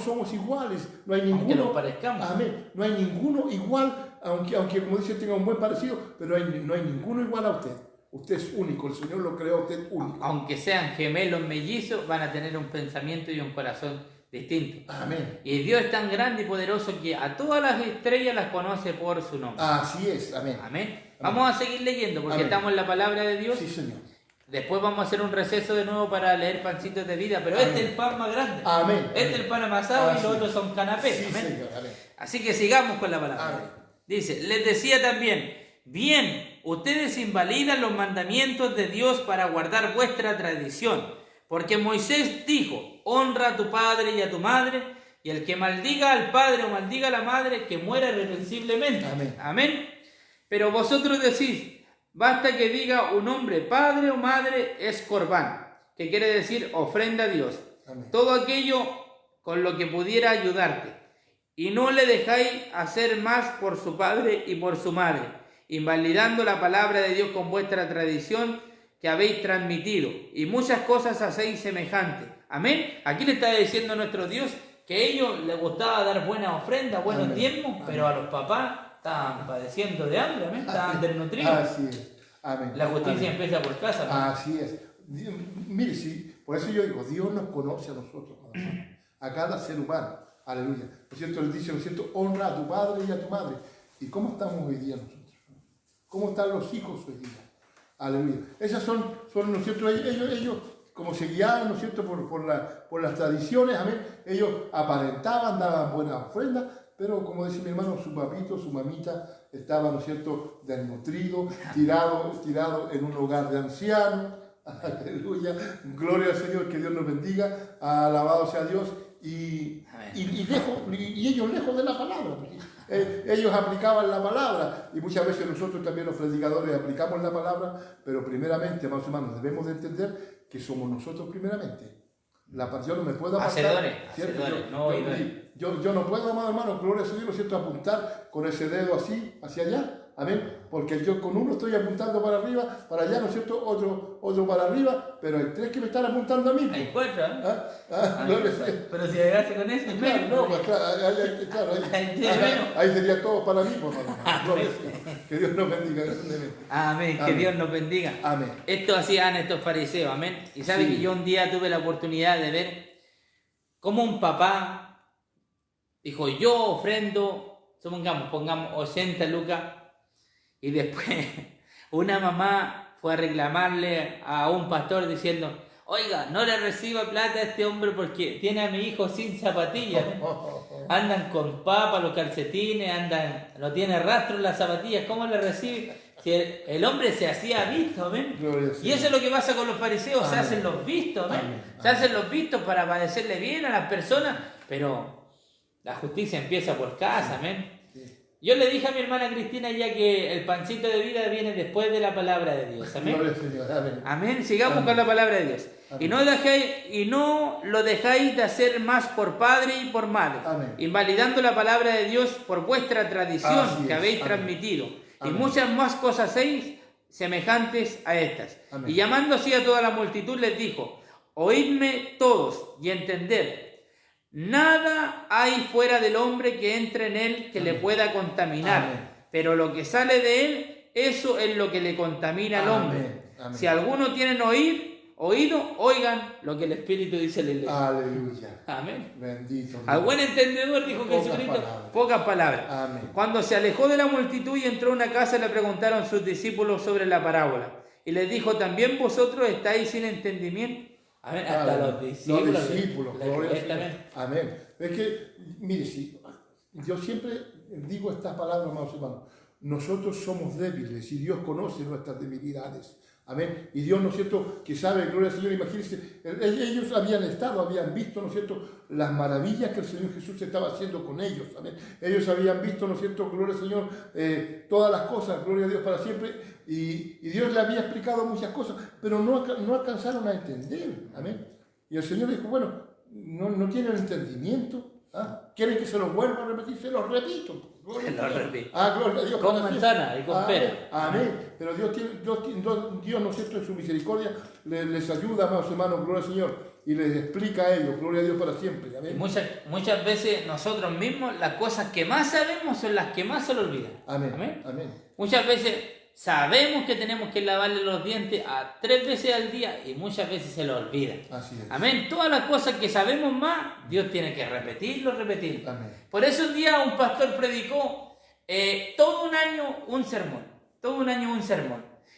somos iguales. No hay ninguno. Aunque nos parezcamos. Amén. No hay ninguno igual. Aunque como dice, tenga un buen parecido, pero no hay ninguno igual a usted. Usted es único, el Señor lo creó a usted único. Aunque sean gemelos mellizos, van a tener un pensamiento y un corazón distinto. Amén. Y Dios es tan grande y poderoso que a todas las estrellas las conoce por su nombre. Así es, amén. Amén. Vamos a seguir leyendo porque Amén. estamos en la palabra de Dios. Sí, Señor. Después vamos a hacer un receso de nuevo para leer pancitos de vida, pero este es el pan más grande. Amén. Este es el pan amasado y los otros son canapés. Sí, Amén. Señor. Amén. Así que sigamos con la palabra. Amén. Dice, les decía también, bien, ustedes invalidan los mandamientos de Dios para guardar vuestra tradición, porque Moisés dijo, honra a tu padre y a tu madre, y el que maldiga al padre o maldiga a la madre, que muera irreprensiblemente. Amén. Amén. Pero vosotros decís, basta que diga un hombre padre o madre es corbán, que quiere decir ofrenda a Dios. Amén. Todo aquello con lo que pudiera ayudarte. Y no le dejáis hacer más por su padre y por su madre, invalidando la palabra de Dios con vuestra tradición que habéis transmitido. Y muchas cosas hacéis semejantes. Amén. Aquí le está diciendo nuestro Dios que a ellos les gustaba dar buenas ofrendas, buenos diezmos, pero a los papás estaban padeciendo de hambre, amén, estaban desnutridos. Así es. Amén. La justicia Amén. empieza por casa. Amén. Así es. Mire, sí, por eso yo digo, Dios nos conoce a nosotros, a cada ser humano. Aleluya. Por cierto, él dice, ¿no es cierto? Honra a tu padre y a tu madre. ¿Y cómo estamos hoy día nosotros? ¿Cómo están los hijos hoy día? Aleluya. Esas son ¿no es cierto? Ellos como se guiaban, ¿no es cierto? Por las tradiciones, amén. Ellos aparentaban, daban buenas ofrendas, pero como dice mi hermano, su papito, su mamita estaba, ¿no es cierto?, desnutrido, tirado en un hogar de ancianos. Aleluya. Gloria al Señor, que Dios nos bendiga. Alabado sea Dios. Y ellos lejos de la palabra. Ellos aplicaban la palabra y muchas veces nosotros también los predicadores aplicamos la palabra, pero primeramente, amados hermanos, debemos de entender que somos nosotros primeramente. Yo no me puedo apartar, hacedores, no oidores. Yo no puedo, amados hermanos, gloria al Señor, ¿no es cierto?, apuntar con ese dedo así, hacia allá. Amén, porque yo con uno estoy apuntando para arriba, para allá, ¿no es cierto?, otro para arriba, pero hay tres que me están apuntando a mí. Hay cuatro, ¿eh? Pero si llegaste con ese, claro, no, pues claro, ahí sería todo para mí, por favor. Que Dios nos bendiga grandemente. Amén, que Dios nos bendiga. Amén. Esto hacían estos fariseos, amén. Y sabe que yo un día tuve la oportunidad de ver cómo un papá dijo, yo ofrendo, pongamos 80 lucas. Y después una mamá fue a reclamarle a un pastor diciendo, oiga, no le reciba plata a este hombre porque tiene a mi hijo sin zapatillas. Andan con papa los calcetines, no tiene rastro en las zapatillas, ¿cómo le recibe? Si el hombre se hacía visto, ¿ven? Y eso es lo que pasa con los fariseos, se hacen los vistos, ¿ven? Se hacen los vistos para parecerle bien a las personas, pero la justicia empieza por casa, ¿ven? Yo le dije a mi hermana Cristina ya que el pancito de vida viene después de la palabra de Dios. Amén. Amén. Amén. Sigamos con la palabra de Dios. Y no lo dejáis de hacer más por padre y por madre, invalidando la palabra de Dios por vuestra tradición que habéis transmitido. Amén. Y muchas más cosas hacéis semejantes a estas. Amén. Y llamando así a toda la multitud les dijo, oídme todos y entended. Nada hay fuera del hombre que entre en él que le pueda contaminar, pero lo que sale de él, eso es lo que le contamina al hombre. Amén, amén. Si alguno tienen oído, oigan lo que el Espíritu dice a la iglesia. Aleluya. Amén. Bendito. Al buen entendedor, dijo Pocas Jesucristo, palabras. pocas palabras. Amén. Cuando se alejó de la multitud y entró a una casa, le preguntaron sus discípulos sobre la parábola. Y les dijo, ¿también vosotros estáis sin entendimiento? Amén. Hasta los discípulos. Los discípulos, gloria al Señor. También. Amén. Es que, mire, si yo siempre digo estas palabras, amados hermanos, nosotros somos débiles y Dios conoce nuestras debilidades. Amén. Y Dios, ¿no es cierto?, que sabe, gloria al Señor, imagínense, ellos habían visto, ¿no es cierto?, las maravillas que el Señor Jesús estaba haciendo con ellos. Amén. Ellos habían visto, ¿no es cierto?, gloria al Señor, todas las cosas, gloria a Dios para siempre, y Dios le había explicado muchas cosas, pero no alcanzaron a entender. Amén. Y el Señor dijo, bueno, no tienen entendimiento. ¿Ah? ¿Quieren que se los vuelva a repetir? Se los repito. Se los repito. Gloria a Dios. Con manzana y con pera. Amén. Pero Dios, ¿no es cierto?, en su misericordia les ayuda, amados hermanos, gloria al Señor, y les explica a ellos, gloria a Dios para siempre. Amén. Y muchas veces nosotros mismos, las cosas que más sabemos son las que más se le olvidan. Amén. Amén. Amén. Muchas veces sabemos que tenemos que lavarle los dientes a 3 veces al día y muchas veces se lo olvida. Así es. Amén. Todas las cosas que sabemos más, Dios tiene que repetirlo. Amén. Por eso un día un pastor predicó todo un año un sermón.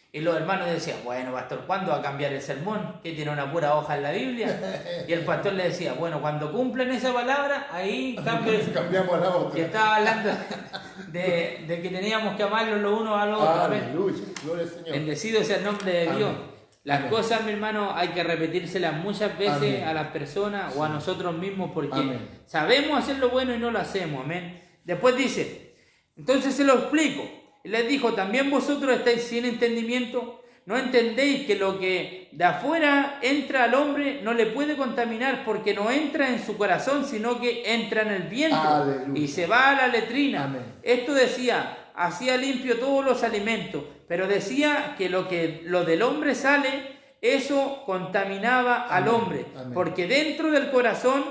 Y los hermanos decían, bueno, pastor, ¿cuándo va a cambiar el sermón? ¿Que tiene una pura hoja en la Biblia? Y el pastor le decía, bueno, cuando cumplan esa palabra, ahí cambiamos a la otra. Y estaba hablando de que teníamos que amarlos los unos a los otros. Aleluya, gloria al Señor. Bendecido sea el nombre de Dios. Amén. Las Amén. cosas, mi hermano, hay que repetírselas muchas veces Amén. a las personas o a nosotros mismos porque Amén. sabemos hacer lo bueno y no lo hacemos. Amén. Después dice, entonces se lo explico. Y les dijo, ¿también vosotros estáis sin entendimiento? ¿No entendéis que lo que de afuera entra al hombre no le puede contaminar porque no entra en su corazón, sino que entra en el vientre Aleluya. y se va a la letrina? Amén. Esto decía, hacía limpio todos los alimentos, pero decía que lo del hombre sale, eso contaminaba al hombre, Amén. porque dentro del corazón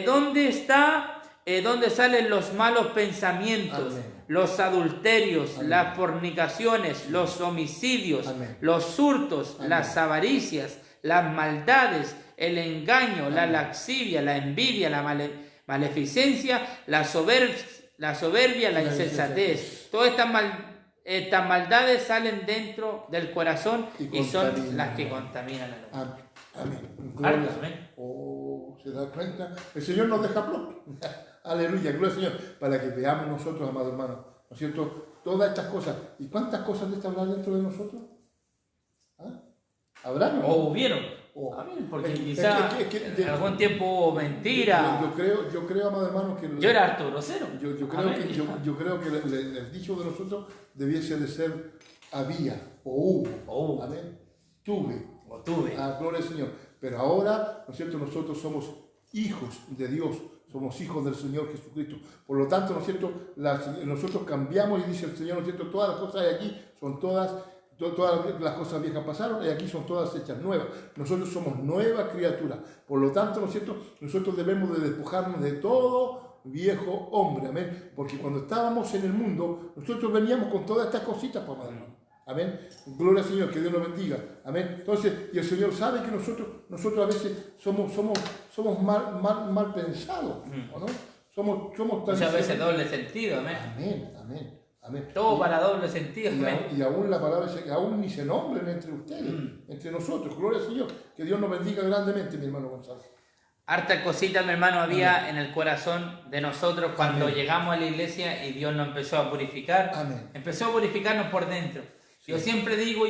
donde salen los malos pensamientos, Amén. los adulterios, Amén. las fornicaciones, los homicidios, Amén. los hurtos, Amén. las avaricias, las maldades, el engaño, la laxivia, la envidia, la maleficencia, la soberbia, la insensatez. Todas estas maldades salen dentro del corazón y son las que contaminan al hombre. Amén. Harto, amén. ¿Se da cuenta? El Señor nos deja pronto. Aleluya, gloria al Señor. Para que veamos nosotros, amados hermanos, ¿no es cierto?, todas estas cosas. ¿Y cuántas cosas de estas habrá dentro de nosotros? ¿Ah? ¿Habrá? ¿No? O hubieron. Amén, porque quizá en algún tiempo hubo mentira. Yo creo, amados hermanos, que Yo era harto grosero. yo creo que el dicho de nosotros debiese de ser había o hubo. Amén. Tuve. Gloria al Señor. Pero ahora, ¿no es cierto?, nosotros somos hijos de Dios, somos hijos del Señor Jesucristo. Por lo tanto, ¿no es cierto?, nosotros cambiamos y dice el Señor, ¿no es cierto?, todas las cosas de aquí son todas las cosas viejas pasaron y aquí son todas hechas nuevas. Nosotros somos nuevas criaturas. Por lo tanto, ¿no es cierto?, nosotros debemos de despojarnos de todo viejo hombre. Amén. Porque cuando estábamos en el mundo, nosotros veníamos con todas estas cositas, pues, madre. Amén. Gloria al Señor, que Dios nos bendiga. Amén. Entonces, y el Señor sabe que nosotros a veces somos mal pensados, ¿o no? Somos tan muchas veces doble sentido, amén. Amén. Amén. Todo para doble sentido, amén. Y aún la palabra dice que aún ni se nombren entre ustedes, entre nosotros. Gloria al Señor. Que Dios nos bendiga grandemente, mi hermano Gonzalo. Harta cosita, mi hermano, había Amén. en el corazón de nosotros cuando Amén. llegamos a la iglesia y Dios nos empezó a purificar. Amén. Empezó a purificarnos por dentro. Sí. Yo siempre digo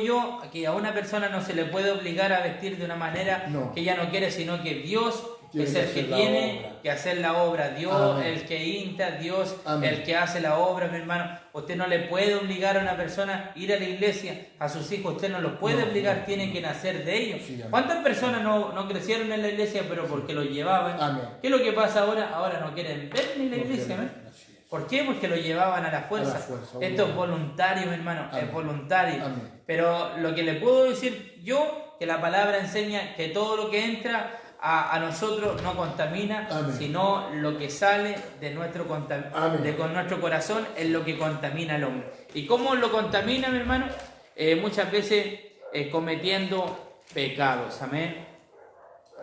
que a una persona no se le puede obligar a vestir de una manera que ella no quiere, sino que Dios es el que tiene que hacer la obra. Dios, Amén. el que insta, Dios, Amén. el que hace la obra, mi hermano. Usted no le puede obligar a una persona a ir a la iglesia, a sus hijos, usted no los puede obligar, tiene que nacer de ellos. Sí, amén. ¿Cuántas personas no crecieron en la iglesia, pero porque los llevaban? Amén. ¿Qué es lo que pasa ahora? Ahora no quieren ver ni la iglesia, amén. Así es. ¿Por qué? Porque lo llevaban a la fuerza. Esto es voluntario, mi hermano, Amén. es voluntario. Amén. Pero lo que le puedo decir yo, que la palabra enseña que todo lo que entra a nosotros no contamina, Amén. sino lo que sale de nuestro Amén. con nuestro corazón es lo que contamina al hombre. ¿Y cómo lo contamina, mi hermano? Muchas veces cometiendo pecados. Amén.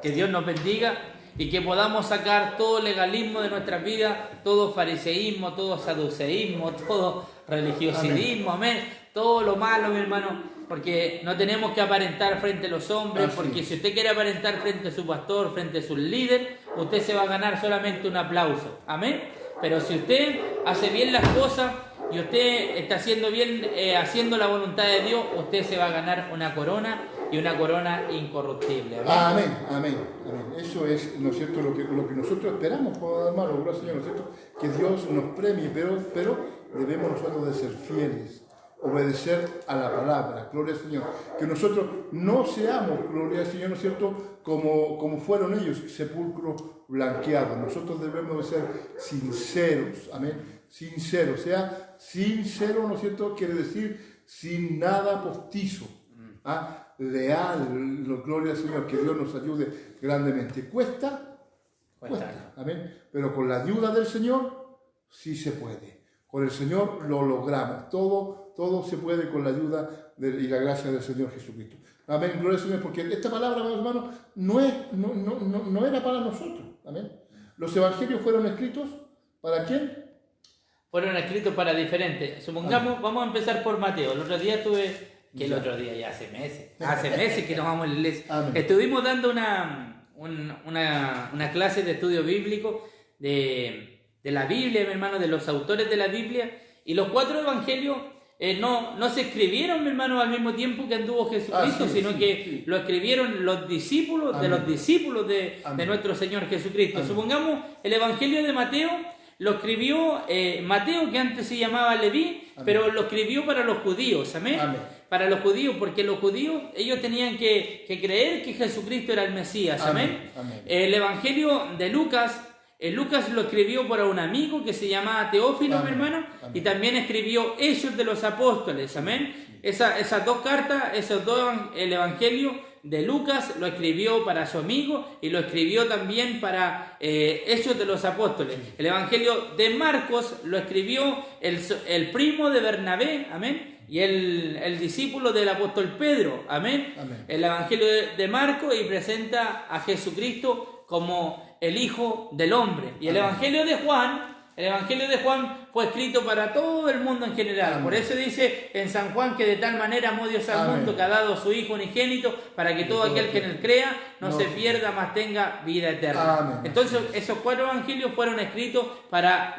Que Dios nos bendiga y que podamos sacar todo legalismo de nuestras vidas, todo fariseísmo, todo saduceísmo, todo religiosidismo, amén. Todo lo malo, mi hermano, porque no tenemos que aparentar frente a los hombres, porque si usted quiere aparentar frente a su pastor, frente a su líder, usted se va a ganar solamente un aplauso, amén. Pero si usted hace bien las cosas y usted está haciendo bien, haciendo la voluntad de Dios, usted se va a ganar una corona y una corona incorruptible. Amén, amén, amén. Eso es, ¿no es cierto?, lo que nosotros esperamos, hermano, gloria al Señor, ¿no es cierto?, que Dios nos premie, pero debemos nosotros de ser fieles, obedecer a la palabra, gloria al Señor, que nosotros no seamos, gloria al Señor, ¿no es cierto?, como fueron ellos, sepulcro blanqueado. Nosotros debemos de ser sinceros, amén, sinceros, sea sincero, ¿no es cierto?, quiere decir sin nada postizo, leal, gloria al Señor, que Dios nos ayude grandemente. Cuesta, amén, pero con la ayuda del Señor sí se puede. Con el Señor lo logramos. Todo se puede con la ayuda y la gracia del Señor Jesucristo. Amén, gloria al Señor, porque esta palabra, hermanos, no era para nosotros. Amén. Los evangelios fueron escritos ¿para quién? Fueron escritos para diferentes. Supongamos, amén, vamos a empezar por Mateo. El otro día el otro día ya hace meses que nos vamos a la iglesia. Amén. Estuvimos dando una clase de estudio bíblico de la Biblia, mi hermano, de los autores de la Biblia, y los 4 evangelios no se escribieron, mi hermano, al mismo tiempo que anduvo Jesucristo, sino que lo escribieron los discípulos, amén, de los discípulos de nuestro Señor Jesucristo. Amén. Supongamos el evangelio de Mateo lo escribió Mateo, que antes se llamaba Leví, amén, pero lo escribió para los judíos, amén, amén, para los judíos, porque los judíos, ellos tenían que creer que Jesucristo era el Mesías, amén, amén. El evangelio de Lucas lo escribió para un amigo que se llamaba Teófilo, amén, mi hermano, amén, y también escribió Hechos de los Apóstoles, amén. Esas 2 cartas, el evangelio de Lucas lo escribió para su amigo y lo escribió también para Hechos de los Apóstoles. El evangelio de Marcos lo escribió el primo de Bernabé, amén, y el discípulo del apóstol Pedro, amén, amén. El evangelio de Marcos y presenta a Jesucristo como el Hijo del Hombre. Y el evangelio de Juan fue escrito para todo el mundo en general. Amén. Por eso dice en San Juan que de tal manera amó Dios al amén, mundo que ha dado su Hijo unigénito para que todo aquel que en él crea no se pierda, mas tenga vida eterna. Amén. Entonces esos 4 evangelios fueron escritos para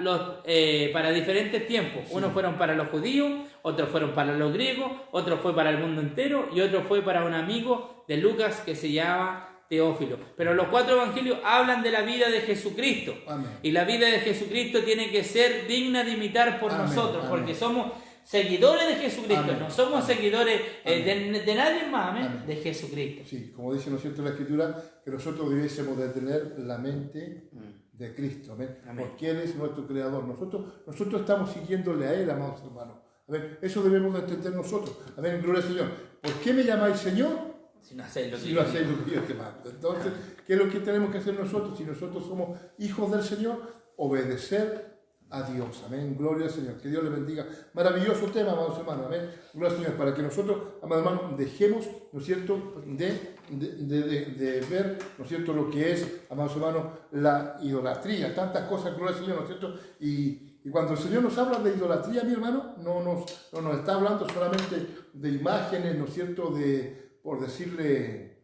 diferentes tiempos. Sí. Unos fueron para los judíos, otros fueron para los griegos, otros fue para el mundo entero y otro fue para un amigo de Lucas que se llama Teófilo. Pero los 4 evangelios hablan de la vida de Jesucristo. Amén. Y la vida de Jesucristo tiene que ser digna de imitar por amén, nosotros, amén, porque somos seguidores de Jesucristo, amén, no somos amén, seguidores de nadie más, amén, amén, de Jesucristo. Sí, como dice, ¿no es cierto?, la Escritura, que nosotros debiésemos de tener la mente de Cristo, amén, amén, porque Él es nuestro Creador. Nosotros estamos siguiéndole a Él, amados hermanos. Amén. Eso debemos de entender nosotros. Amén, gloria al Señor. ¿Por qué me llamáis Señor? Si no hacéis lo que yo te mando. Entonces, ¿qué es lo que tenemos que hacer nosotros? Si nosotros somos hijos del Señor, obedecer a Dios. Amén. Gloria al Señor. Que Dios le bendiga. Maravilloso tema, amados hermanos. Amén. Gloria al Señor. Para que nosotros, amados hermanos, dejemos, ¿no es cierto?, de ver, ¿no es cierto?, lo que es, amados hermanos, la idolatría. Tantas cosas, gloria al Señor, ¿no es cierto? Y cuando el Señor nos habla de idolatría, mi hermano, no nos está hablando solamente de imágenes, ¿no es cierto?, por decirle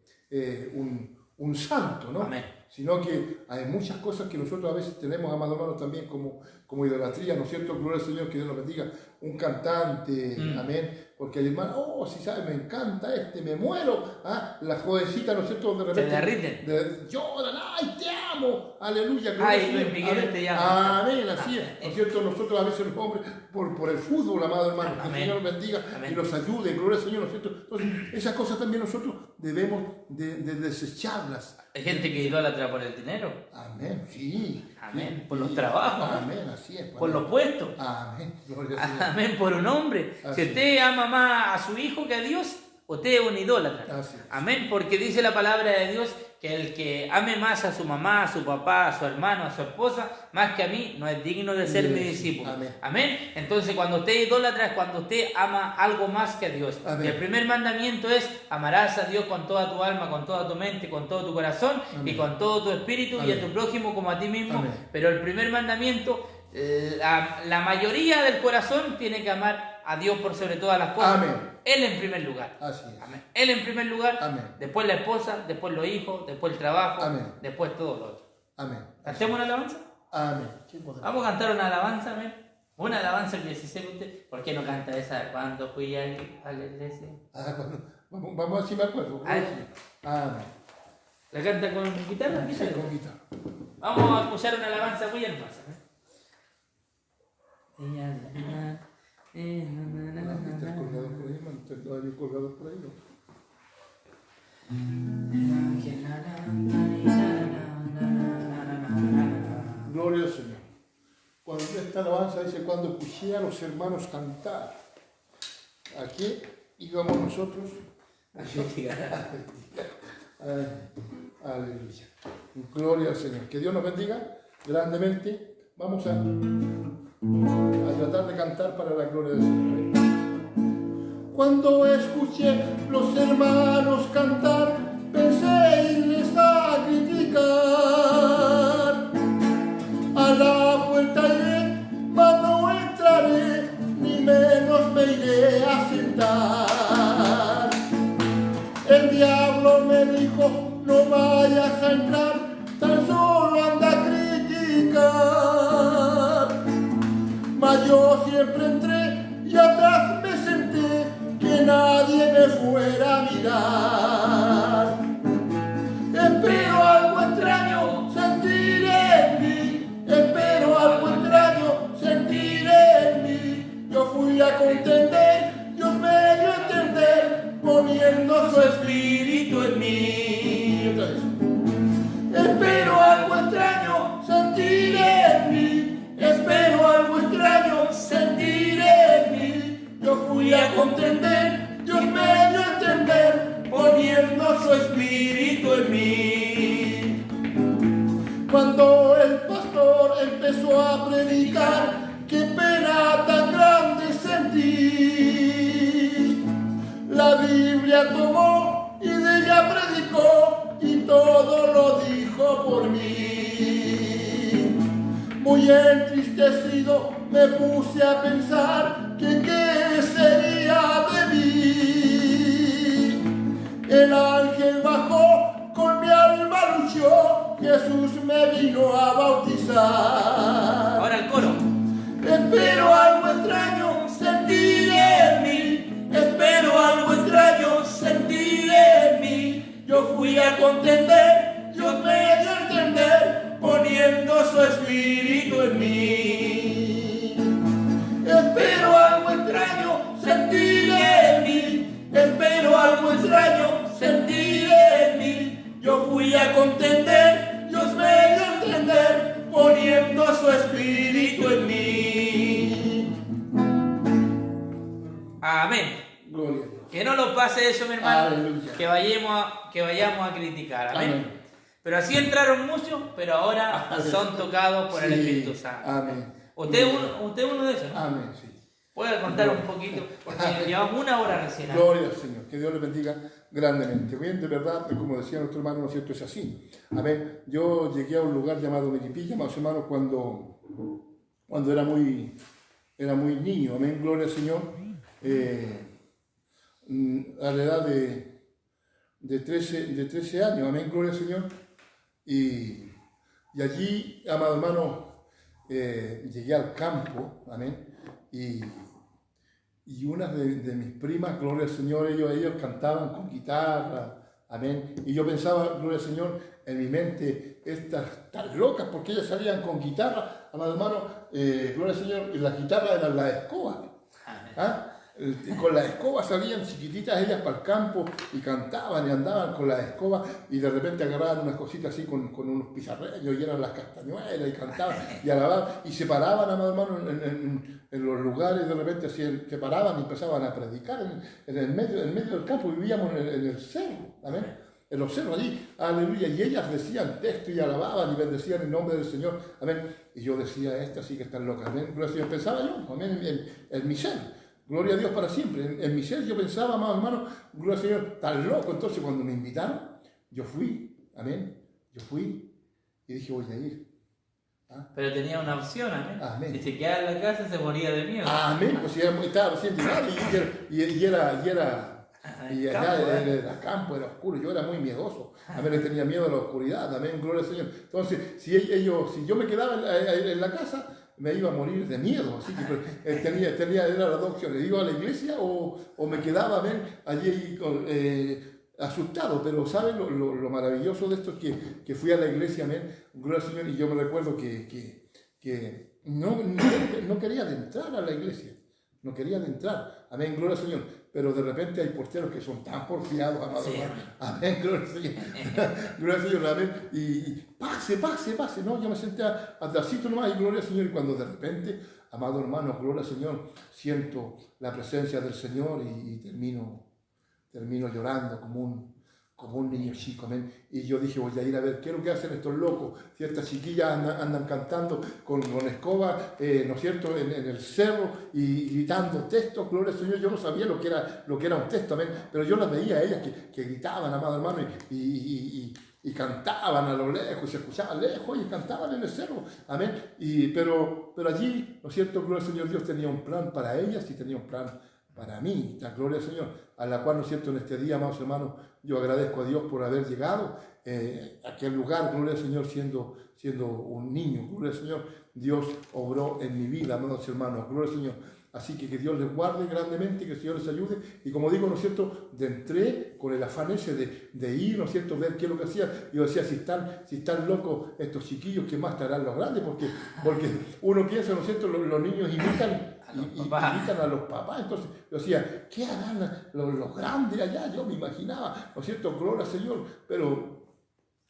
un santo, ¿no? Amén. Sino que hay muchas cosas que nosotros a veces tenemos, amados hermanos, también como idolatría, ¿no es cierto? Gloria al Señor, que Dios nos bendiga. Un cantante, amén. Porque el hermano, si sabe, me encanta me muero. La jovencita, ¿no es cierto? De repente. Se derriten. Lloran, ¡ay, te amo! Aleluya. Ay, Luis Miguel te llama. Amén, así es. ¿No es cierto? Nosotros a veces los hombres, por el fútbol, amado hermano, que el Señor nos bendiga amén, y nos ayude, gloria al Señor, ¿no es cierto? Entonces, esas cosas también nosotros debemos de desecharlas. Hay gente que idolatra por el dinero. Amén, sí. Amén, sí, por los trabajos. Amén, así es. Por los puestos. Amén, gloria al Señor. Amén, por un hombre. Así si usted ama más a su hijo que a Dios, usted es un idólatra. Amén, porque dice la palabra de Dios que el que ame más a su mamá, a su papá, a su hermano, a su esposa, más que a mí, no es digno de ser mi discípulo. Amén. Amén. Entonces, cuando usted es idólatra es cuando usted ama algo más que a Dios. Amén. Y el primer mandamiento es: amarás a Dios con toda tu alma, con toda tu mente, con todo tu corazón. Amén. Y con todo tu espíritu. Amén. Y a tu prójimo como a ti mismo. Amén. Pero el primer mandamiento, la mayoría del corazón tiene que amar a Dios por sobre todas las cosas. Amén. Él en primer lugar. Así es. Amén. Él en primer lugar. Amén. Después la esposa, después los hijos, después el trabajo. Amén. Después todo lo otro. Amén. ¿Cantemos una alabanza? Amén. Vamos a cantar una alabanza, amén. Una alabanza que se sepa usted. ¿Por qué no canta esa? Cuando fui a la iglesia. Vamos a decir, me acuerdo. Amén. ¿La canta con guitarra? Sí, con guitarra. Vamos a escuchar una alabanza muy hermosa. Colgado por ahí, ¿no? Gloria al Señor. Cuando esta alabanza dice: cuando escuché a los hermanos cantar, ¿a qué íbamos nosotros? Aleluya. Gloria al Señor. Que Dios nos bendiga grandemente. Vamos a tratar de cantar para la gloria del Señor. Cuando escuché los hermanos cantar, pensé irles a criticar. A la puerta iré, mas no entraré, ni menos me iré a sentar. El diablo me dijo: no vayas a entrar, tan solo anda a criticar. Mas yo siempre entré y atrás me senté, que nadie me fuera a mirar. Espero algo extraño sentir en mí, espero algo extraño sentir en mí. Yo fui a contender, Dios me dio a entender, poniendo su espíritu en mí. Espero algo extraño sentir en mí, espero algo extraño sentir en mí. Yo fui a contender, Dios me dio a entender, poniendo su espíritu en mí. Cuando el pastor empezó a predicar, qué pena tan grande sentí. La Biblia tomó y de ella predicó, y todo lo dijo por mí. Muy entristecido me puse a pensar que qué sería de mí. El ángel bajó, con mi alma luchó, Jesús me vino a bautizar. Ahora el coro. Espero algo extraño sentir en mí, espero algo extraño sentir en mí. Yo fui a contender, Dios me dio a entender, poniendo su espíritu en mí. Espero algo extraño sentir en mí, espero algo extraño sentir en mí. Yo fui a contender, Dios me dio a entender, poniendo su espíritu en mí. Amén. Gloria a Dios. Que no nos pase eso, mi hermano. Aleluya. Que vayamos a criticar. Amén. Amén. Pero así entraron muchos, pero ahora son tocados por el Sí. Espíritu Santo. Amén. Usted es uno de esos, ¿no? Amén, sí. Puede contar un poquito, porque llevamos una hora recién. Gloria al Señor, que Dios le bendiga grandemente. Bien, de verdad, como decía nuestro hermano, ¿no es cierto? Es así. Amén. Yo llegué a un lugar llamado Melipilla, más o menos cuando era muy niño. Amén, gloria al Señor. A la edad de 13 años. Amén, gloria al Señor. Y allí, amado hermano, llegué al campo. Amén. Y una de mis primas, gloria al Señor, ellos cantaban con guitarra, amén. Y yo pensaba, gloria al Señor, en mi mente, estas tan locas, porque ellas salían con guitarra, amado hermano, gloria al Señor, y las guitarras eran las escobas. ¿Ah? Con las escobas salían chiquititas ellas para el campo y cantaban y andaban con las escobas y de repente agarraban unas cositas así con unos pizarreños y eran las castañuelas y cantaban y alababan y se paraban, amado hermano, en los lugares, de repente así, se paraban y empezaban a predicar en el medio del campo. Vivíamos en el cerro, ¿amén? en los cerros allí, aleluya, y ellas decían texto y alababan y bendecían el nombre del Señor, amén, y yo decía, esta sí que está loca, amén, gloria al Señor, pensaba yo, amén, en mi ser, gloria a Dios para siempre, en mi ser yo pensaba, amados hermanos, gloria al Señor, tan loco. Entonces cuando me invitaron, yo fui, amén, yo fui y dije, voy a ir. ¿Ah? Pero tenía una opción, amén. Amén. Si se quedaba en la casa se moría de miedo. Amén, pues estaba recién llegado y allá era campo, era oscuro, yo era muy miedoso, amén, le tenía miedo a la oscuridad, amén, gloria al Señor. Entonces, si yo me quedaba en la casa, me iba a morir de miedo, así que era las dos opciones, iba a la iglesia o me quedaba, amén, allí asustado. Pero ¿saben lo maravilloso de esto? Es que fui a la iglesia, amén, gloria al Señor, y yo me recuerdo que no quería entrar a la iglesia, no quería entrar, amén, gloria al Señor, pero de repente hay porteros que son tan porfiados, amados hermanos, amén, gloria al Señor, gloria al Señor, amén, y pase, no, yo me senté atrásito nomás, y gloria al Señor, y cuando de repente, amado hermano, gloria al Señor, siento la presencia del Señor y termino llorando como un niño chico, amén. Y yo dije, voy a ir a ver qué es lo que hacen estos locos, si estas chiquillas andan cantando con escoba, ¿no es cierto?, en el cerro y gritando textos, gloria al Señor. Yo no sabía lo que era un texto, amén, pero yo las veía a ellas que gritaban, amado hermano, y cantaban a lo lejos, se escuchaban lejos y cantaban en el cerro, amén. Pero allí, ¿no es cierto?, gloria al Señor, Dios tenía un plan para ellas y tenía un plan para mí, la gloria al Señor, a la cual, ¿no es cierto?, en este día, amados hermanos, yo agradezco a Dios por haber llegado a aquel lugar, gloria al Señor, siendo un niño, gloria al Señor. Dios obró en mi vida, amados hermanos, gloria al Señor. Así que Dios les guarde grandemente, que el Señor les ayude. Y como digo, ¿no es cierto?, entré con el afán ese de ir, ¿no es cierto?, ver qué es lo que hacían. Yo decía, si están locos estos chiquillos, ¿qué más estarán los grandes? Porque uno piensa, ¿no es cierto?, los niños imitan a los papás. Entonces yo decía, ¿qué harán los grandes allá? Yo me imaginaba, ¿no es cierto?, gloria al Señor. Pero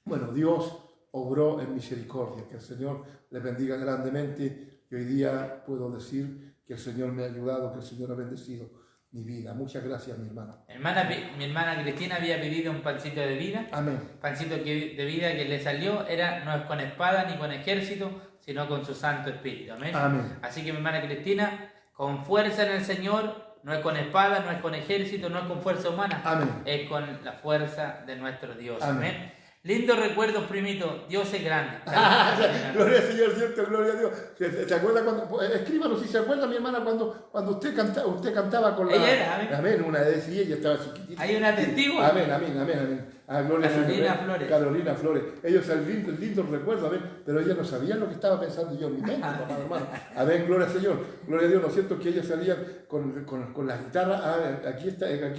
bueno, Dios obró en misericordia. Que el Señor les bendiga grandemente. Y hoy día puedo decir que el Señor me ha ayudado, que el Señor ha bendecido mi vida. Muchas gracias, mi hermano. Mi hermana Cristina había pedido un pancito de vida. Amén. Pancito de vida que le salió no es con espada ni con ejército, sino con su Santo Espíritu. Amén. Amén. Así que mi hermana Cristina, con fuerza en el Señor, no es con espada, no es con ejército, no es con fuerza humana. Amén. Es con la fuerza de nuestro Dios. Amén. Amén. Lindos recuerdos, primito. Dios es grande. Gloria al Señor, cierto, gloria a Dios. ¿Se acuerda cuando? Escríbanos si se acuerda, mi hermana, cuando usted cantaba con la. Ella era, amén. Amén, una vez y ella estaba chiquitita. Hay una testigo. Amén. Gloria Carolina Flores. Carolina Flores. Ellos lindos recuerdos, amén. Pero ella no sabía lo que estaba pensando yo en mi mente, hermano. Amén, gloria al Señor. Gloria a Dios, ¿no es cierto? Que ellas salían con la guitarra. Aquí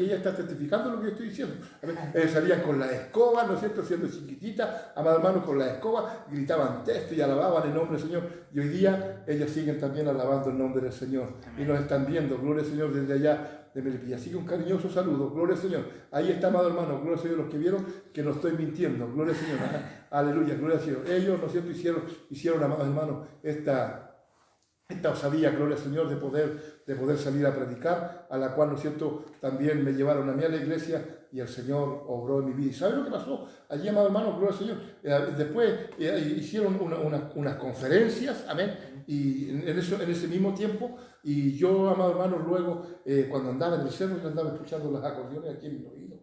ella está testificando lo que yo estoy diciendo. Amén. Salían con la escoba, ¿no es cierto? Siendo chiquitita, amados hermanos, con la escoba, gritaban texto y alababan el nombre del Señor. Y hoy día ellas siguen también alabando el nombre del Señor. Amén. Y nos están viendo, gloria al Señor, desde allá de Melipilla. Así que un cariñoso saludo, gloria al Señor. Ahí está, amado hermano, gloria al Señor, los que vieron que no estoy mintiendo, gloria al Señor. Aleluya, gloria al Señor. Ellos, ¿no es cierto?, hicieron, amados hermanos, esta osadía, gloria al Señor, de poder salir a predicar, a la cual, ¿no es cierto?, también me llevaron a mí a la iglesia y el Señor obró en mi vida. ¿Y sabe lo que pasó? Allí, amado hermano, gloria al Señor, después hicieron unas conferencias, amén, y en ese mismo tiempo, y yo, amado hermano, luego, cuando andaba en el cerro, yo andaba escuchando los acordeones aquí en mi oído.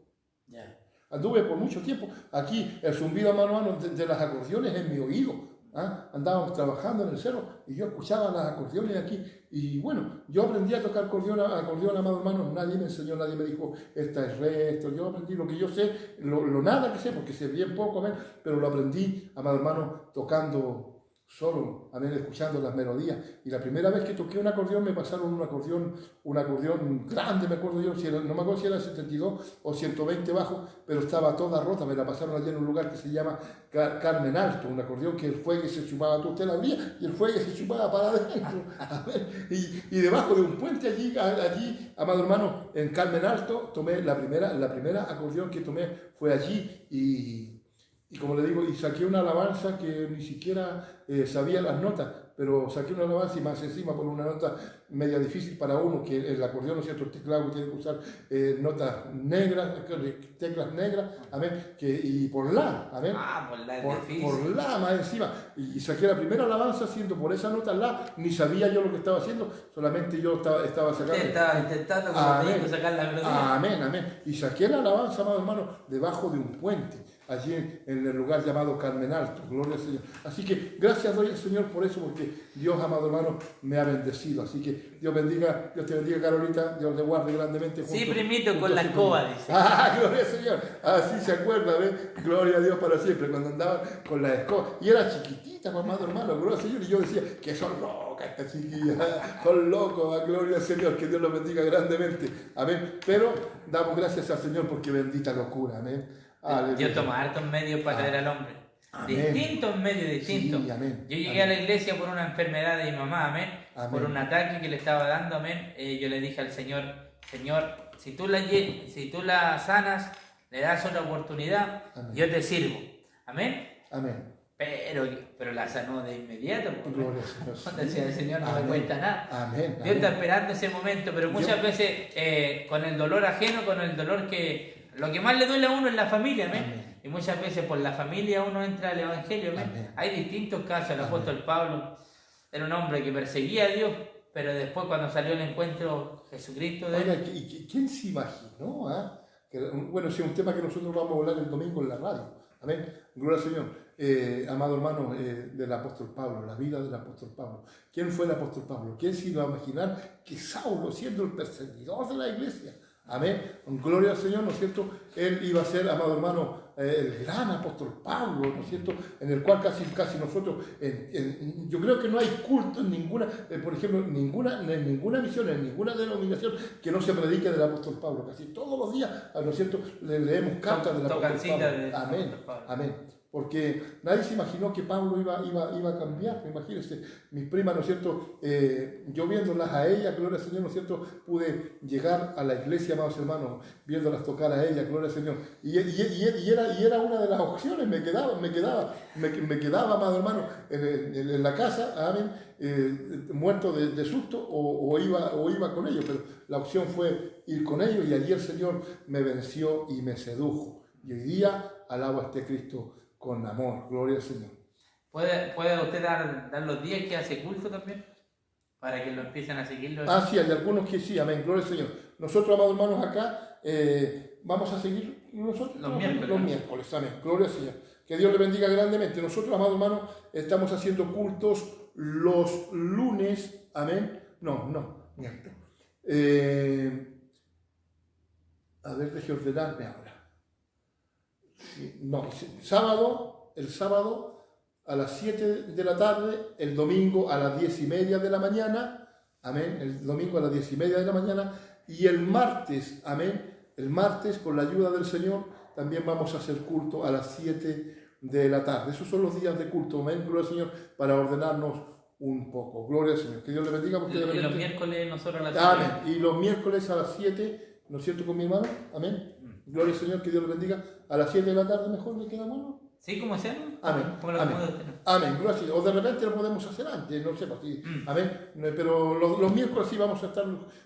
Yeah. Anduve por mucho tiempo aquí, el zumbido, hermano, de las acordeones en mi oído. Andábamos trabajando en el cerro y yo escuchaba las acordeones aquí. Y bueno, yo aprendí a tocar acordeón, amado hermano. Nadie me enseñó, nadie me dijo, esta es re, esto. Yo aprendí lo que yo sé, lo nada que sé, porque sé bien poco, amén, pero lo aprendí, amado hermano, tocando solo, amén, escuchando las melodías. Y la primera vez que toqué un acordeón me pasaron un acordeón grande, me acuerdo yo, no me acuerdo si era 72 o 120 bajo, pero estaba toda rota. Me la pasaron allí en un lugar que se llama Carmen Alto, un acordeón que el fuelle se chupaba, usted la abría y el fuelle se chupaba para adentro. Y debajo de un puente allí, amado hermano, en Carmen Alto, tomé la primera acordeón que tomé fue allí. Y como le digo, y saqué una alabanza que ni siquiera sabía las notas, pero saqué una alabanza y más encima por una nota media difícil para uno, que el acordeón, ¿no es cierto?, el teclado tiene que usar notas negras, teclas negras, amén, y por la, amén, Por la es por difícil. la más encima, y saqué la primera alabanza haciendo por esa nota la, ni sabía yo lo que estaba haciendo, solamente yo estaba sacando. Usted estaba intentando como te digo, sacar la melodía. Amén, amén. Y saqué la alabanza, amados hermanos, debajo de un puente, allí en el lugar llamado Carmen Alto. Gloria al Señor. Así que gracias doy al Señor por eso, porque Dios, amado hermano, me ha bendecido. Así que Dios te bendiga, Carolita, Dios le guarde grandemente. Sí, primito, con la escoba, dice. Gloria al Señor. Así se acuerda, ¿ves? Gloria a Dios para siempre, cuando andaba con la escoba. Y era chiquitita, amado hermano, gloria al Señor. Y yo decía, que son locas estas chiquillas, son locos, gloria al Señor, que Dios los bendiga grandemente. Amén. Pero damos gracias al Señor porque bendita locura, amén. Dios toma hartos medios para traer al hombre. Amén. Distintos medios, distintos. Sí, amén. Yo llegué a la iglesia por una enfermedad de mi mamá, amén. Por un ataque que le estaba dando, amén. Yo le dije al Señor, Señor, si tú la sanas, le das otra oportunidad, Amén. yo te sirvo. Amén. Amén. Pero la sanó de inmediato. Gloria al Señor. Decía el Señor, no Amén. me cuesta nada. Amén. Dios está esperando ese momento, pero muchas veces con el dolor ajeno, con el dolor que... Lo que más le duele a uno es la familia, ¿amén? Amén. Y muchas veces por la familia uno entra al Evangelio, ¿amén? Amén. Hay distintos casos. El Amén. apóstol Pablo era un hombre que perseguía a Dios, pero después cuando salió el encuentro Jesucristo de él... Oiga, ¿quién se imaginó? Bueno, ese es un tema que nosotros vamos a hablar el domingo en la radio. Amén. Gloria al Señor. Amado hermano del apóstol Pablo, la vida del apóstol Pablo. ¿Quién fue el apóstol Pablo? ¿Quién se iba a imaginar que Saulo, siendo el perseguidor de la iglesia, amén, gloria al Señor, ¿no es cierto? Él iba a ser, amado hermano, el gran apóstol Pablo, ¿no es cierto? En el cual casi nosotros, yo creo que no hay culto en ninguna, por ejemplo, en ninguna misión, en ninguna denominación que no se predique del apóstol Pablo. Casi todos los días, ¿no es cierto?, le leemos cartas del apóstol Pablo. Amén, amén. Porque nadie se imaginó que Pablo iba a cambiar. Imagínense, mis primas, ¿no es cierto? Yo viéndolas a ellas, gloria al Señor, ¿no es cierto? Pude llegar a la iglesia, amados hermanos, viéndolas tocar a ellas, gloria al Señor. Y era una de las opciones, me quedaba, amado hermano, en la casa, amén, muerto de susto, o iba con ellos. Pero la opción fue ir con ellos, y allí el Señor me venció y me sedujo. Y hoy día alabo a este Cristo con amor, gloria al Señor. ¿Puede usted dar los días que hace culto también? Para que lo empiecen a seguirlo. Sí, hay algunos que sí, amén, gloria al Señor. Nosotros, amados hermanos, acá vamos a seguir nosotros los miércoles, amén, gloria al Señor. Que Dios le bendiga grandemente. Nosotros, amados hermanos, estamos haciendo cultos los lunes, amén. Miento. A ver, déjeme ordenarme ahora. El sábado a las 7 de la tarde, el domingo a las 10:30 de la mañana, amén, el domingo a las 10:30 de la mañana, y el martes, amén, el martes con la ayuda del Señor también vamos a hacer culto a las 7 de la tarde. Esos son los días de culto, amén, gloria al Señor, para ordenarnos un poco. Gloria al Señor, que Dios le bendiga. Porque y los miércoles nosotros a las 7. Amén, y los miércoles a las 7, ¿no es cierto?, con mi hermano, amén. Gloria al Señor, que Dios le bendiga. A las 7 de la tarde mejor le queda bueno. Sí, como sea. Amén. Como lo Amén. Amén. Gloria al Señor. O de repente lo podemos hacer antes, no sé, así. Amén. Pero los miércoles sí vamos a estar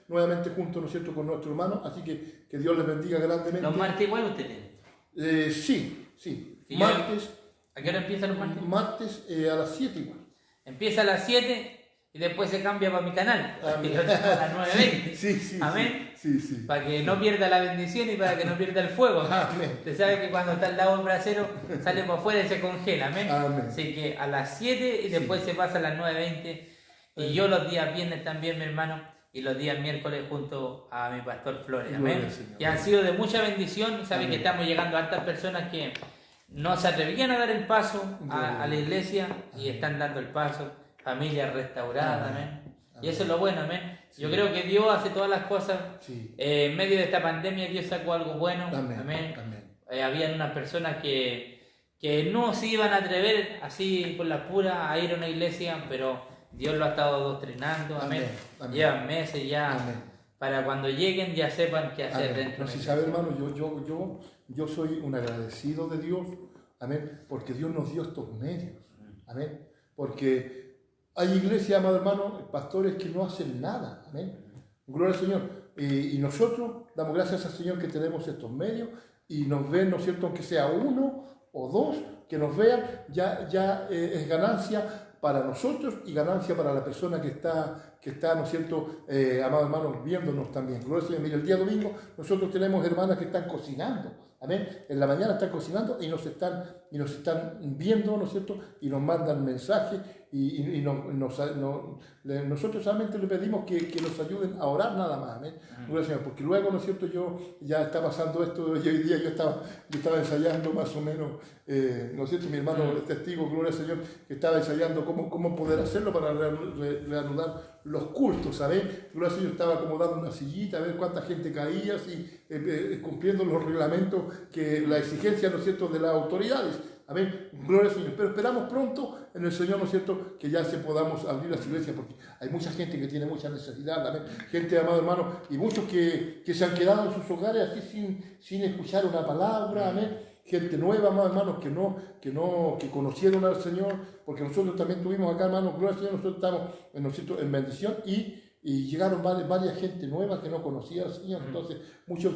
nuevamente juntos, ¿no es cierto?, con nuestro hermano. Así que Dios les bendiga grandemente. ¿Los martes igual usted tiene? Sí. Martes. ¿A qué hora empiezan los martes? Martes a las 7 igual. Empieza a las 7 y después se cambia para mi canal. Y lo dejo a las 9:20. Sí. Amén. Sí. Para que no pierda la bendición y para que no pierda el fuego. Amén. Usted sabe que cuando está al lado del brasero sale para afuera y se congela. Amén. Amén. Así que a las 7 y después se pasa a las 9:20. Y yo los días viernes también, mi hermano, y los días miércoles junto a mi pastor Flores. Amén. Y han sido de mucha bendición. Saben que estamos llegando a hartas personas que no se atrevían a dar el paso a la iglesia y están dando el paso. Familias restauradas, amén. Y eso es lo bueno, amén. Sí. Yo creo que Dios hace todas las cosas. Sí. En medio de esta pandemia Dios sacó algo bueno, amén. Habían unas personas que no se iban a atrever así por la pura a ir a una iglesia, pero Dios lo ha estado adoctrinando, amén. Llevan meses ya para cuando lleguen ya sepan qué hacer dentro. No, si sabe, hermano, yo soy un agradecido de Dios amén, porque Dios nos dio estos medios, amén, porque hay iglesias, amado hermano, pastores que no hacen nada, amén, gloria al Señor, y nosotros damos gracias al Señor que tenemos estos medios y nos ven, ¿no es cierto?, aunque sea uno o dos que nos vean, ya es ganancia para nosotros y ganancia para la persona que está, ¿no es cierto?, amado hermano, viéndonos también. Gloria al Señor. Mire, el día domingo nosotros tenemos hermanas que están cocinando, amén. En la mañana están cocinando y nos están viendo, ¿no es cierto?, y nos mandan mensajes y nosotros solamente le pedimos que nos ayuden a orar nada más, amén. Gloria al Señor, porque luego, ¿no es cierto?, ya está pasando esto y hoy día yo estaba ensayando más o menos, ¿no es cierto?, mi hermano es testigo, gloria al Señor, que estaba ensayando cómo poder hacerlo para reanudar los cultos, ¿sabes? Gloria al Señor, estaba acomodando una sillita, a ver cuánta gente caía, así, cumpliendo los reglamentos, la exigencia, ¿no es cierto?, de las autoridades. Amén. Gloria al Señor. Pero esperamos pronto en el Señor, ¿no es cierto?, que ya se podamos abrir las iglesias, porque hay mucha gente que tiene mucha necesidad, amén. Gente, amado hermano, y muchos que se han quedado en sus hogares así sin escuchar una palabra, amén. Gente nueva, amado hermanos, que conocieron al Señor, porque nosotros también tuvimos acá, hermanos, gloria al Señor, nosotros estamos, ¿no es cierto?, en bendición y llegaron varias gente nueva que no conocía al Señor, entonces mucha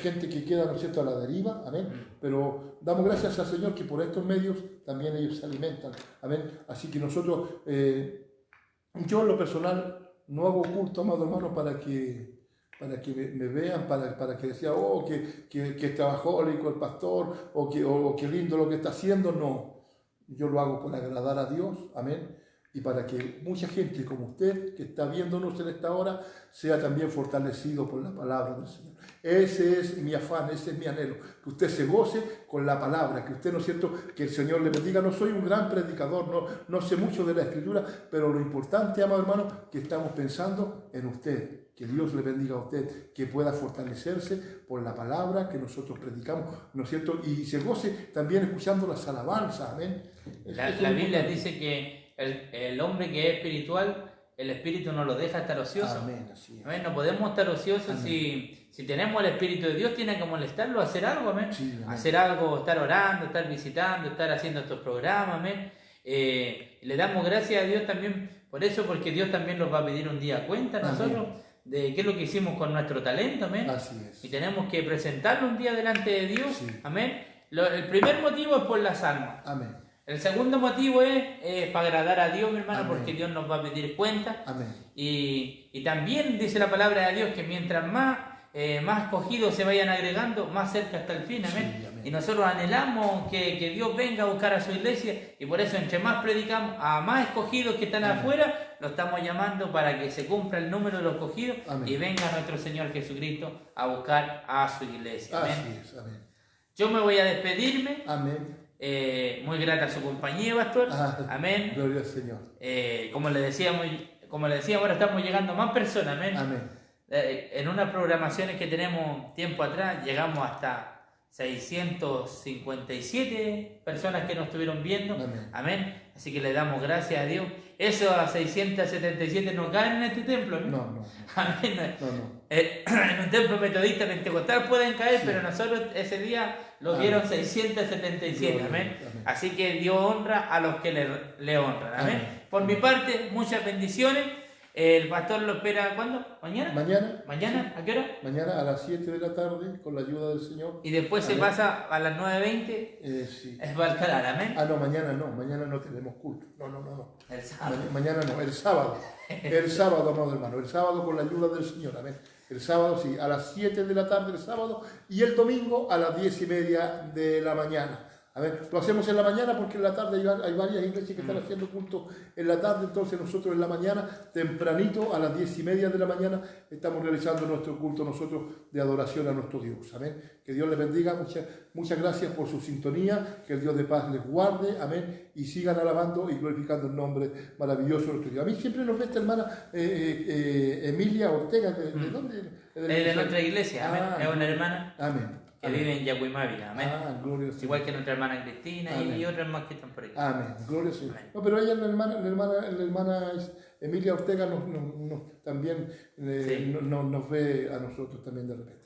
gente que queda, ¿no es cierto?, a la deriva, amén, pero damos gracias al Señor que por estos medios también ellos se alimentan, amén, así que nosotros, yo en lo personal no hago culto, amado hermano, para que me vean, para que decía, oh, que trabajólico el pastor, o que lindo lo que está haciendo, no, yo lo hago por agradar a Dios, amén, y para que mucha gente como usted, que está viéndonos en esta hora, sea también fortalecido por la palabra del Señor. Ese es mi afán, ese es mi anhelo, que usted se goce con la palabra, que usted, ¿no es cierto?, que el Señor le bendiga. No soy un gran predicador, no sé mucho de la Escritura, pero lo importante, amado hermano, que estamos pensando en usted. Que Dios le bendiga a usted, que pueda fortalecerse por la palabra que nosotros predicamos, ¿no es cierto? Y se goce también escuchando las alabanzas, amén. La Biblia dice que el hombre que es espiritual, el espíritu no lo deja estar ocioso. Amén, así es. Amén. No podemos estar ociosos si tenemos el Espíritu de Dios, tiene que molestarlo, hacer algo, amén. Sí, amén. Hacer algo, estar orando, estar visitando, estar haciendo estos programas, amén. Le damos gracias a Dios también por eso, porque Dios también nos va a pedir un día cuenta a nosotros de qué es lo que hicimos con nuestro talento, amén. Así es. Y tenemos que presentarlo un día delante de Dios, Sí. amén. El primer motivo es por las almas. Amén. El segundo motivo es para agradar a Dios, mi hermano, Amén. porque Dios nos va a pedir cuenta. Amén. Y también dice la palabra de Dios que mientras más escogidos se vayan agregando, más cerca está el fin, amén. Sí, amén. Y nosotros anhelamos que Dios venga a buscar a su iglesia, y por eso entre más predicamos a más escogidos que están Amén. afuera, lo estamos llamando para que se cumpla el número de los escogidos. Amén. Y venga nuestro Señor Jesucristo a buscar a su iglesia, amén. Así es, amén. Yo me voy a despedirme. Amén. Muy grata a su compañía, pastor. Amén. Gloria al Señor. Como le decíamos, ahora estamos llegando a más personas, amén. Amén. En unas programaciones que tenemos tiempo atrás, llegamos hasta 657 personas que nos estuvieron viendo. Amén. Amén. Así que le damos gracias a Dios. Eso a 677 no caen en este templo, ¿no? No. Amén. No. En un templo metodista pentecostal pueden caer, Sí. pero nosotros ese día lo Amén. vieron 677, amén. Amén. Así que Dios honra a los que le honran, amén. Amén. Por mi parte, muchas bendiciones. El pastor lo espera, ¿cuándo? ¿Mañana? ¿Mañana? ¿A qué hora? Mañana a las 7 de la tarde, con la ayuda del Señor. Y después se Amén. pasa a las 9:20. Sí. Es Valcalar, amén. No, mañana no tenemos culto. No. El sábado. Mañana no, el sábado. El sábado, amado hermano, el sábado con la ayuda del Señor, amén. El sábado, sí, a las 7 de la tarde el sábado, y el domingo a las 10:30 de la mañana. A ver, lo hacemos en la mañana porque en la tarde hay varias iglesias que están haciendo culto en la tarde, entonces nosotros en la mañana, tempranito, a las 10:30 de la mañana, estamos realizando nuestro culto nosotros de adoración a nuestro Dios. Amén. Que Dios les bendiga, muchas gracias por su sintonía, que el Dios de paz les guarde, amén, y sigan alabando y glorificando el nombre maravilloso de nuestro Dios. A mí siempre nos ve esta hermana Emilia Ortega, ¿de dónde? Es de nuestra iglesia, amén. Es una hermana. Amén. Que vive en Yaguimávila, amén. Gloria al Señor. Igual que nuestra hermana Cristina y otras más que están por ahí. Amén, gloria al Señor. Amén. No, pero ella, la hermana Emilia Ortega, también Sí. nos ve a nosotros también de repente.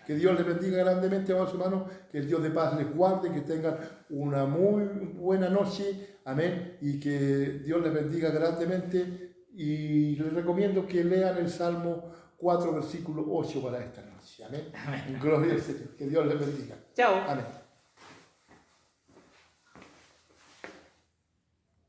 Que Dios les bendiga grandemente, amados hermanos, que el Dios de paz les guarde, que tengan una muy buena noche, amén, y que Dios les bendiga grandemente. Y les recomiendo que lean el Salmo 4, versículo 8 para esta noche, amén. Amén. Gloria al Señor, que Dios les bendiga. Chao. Amén.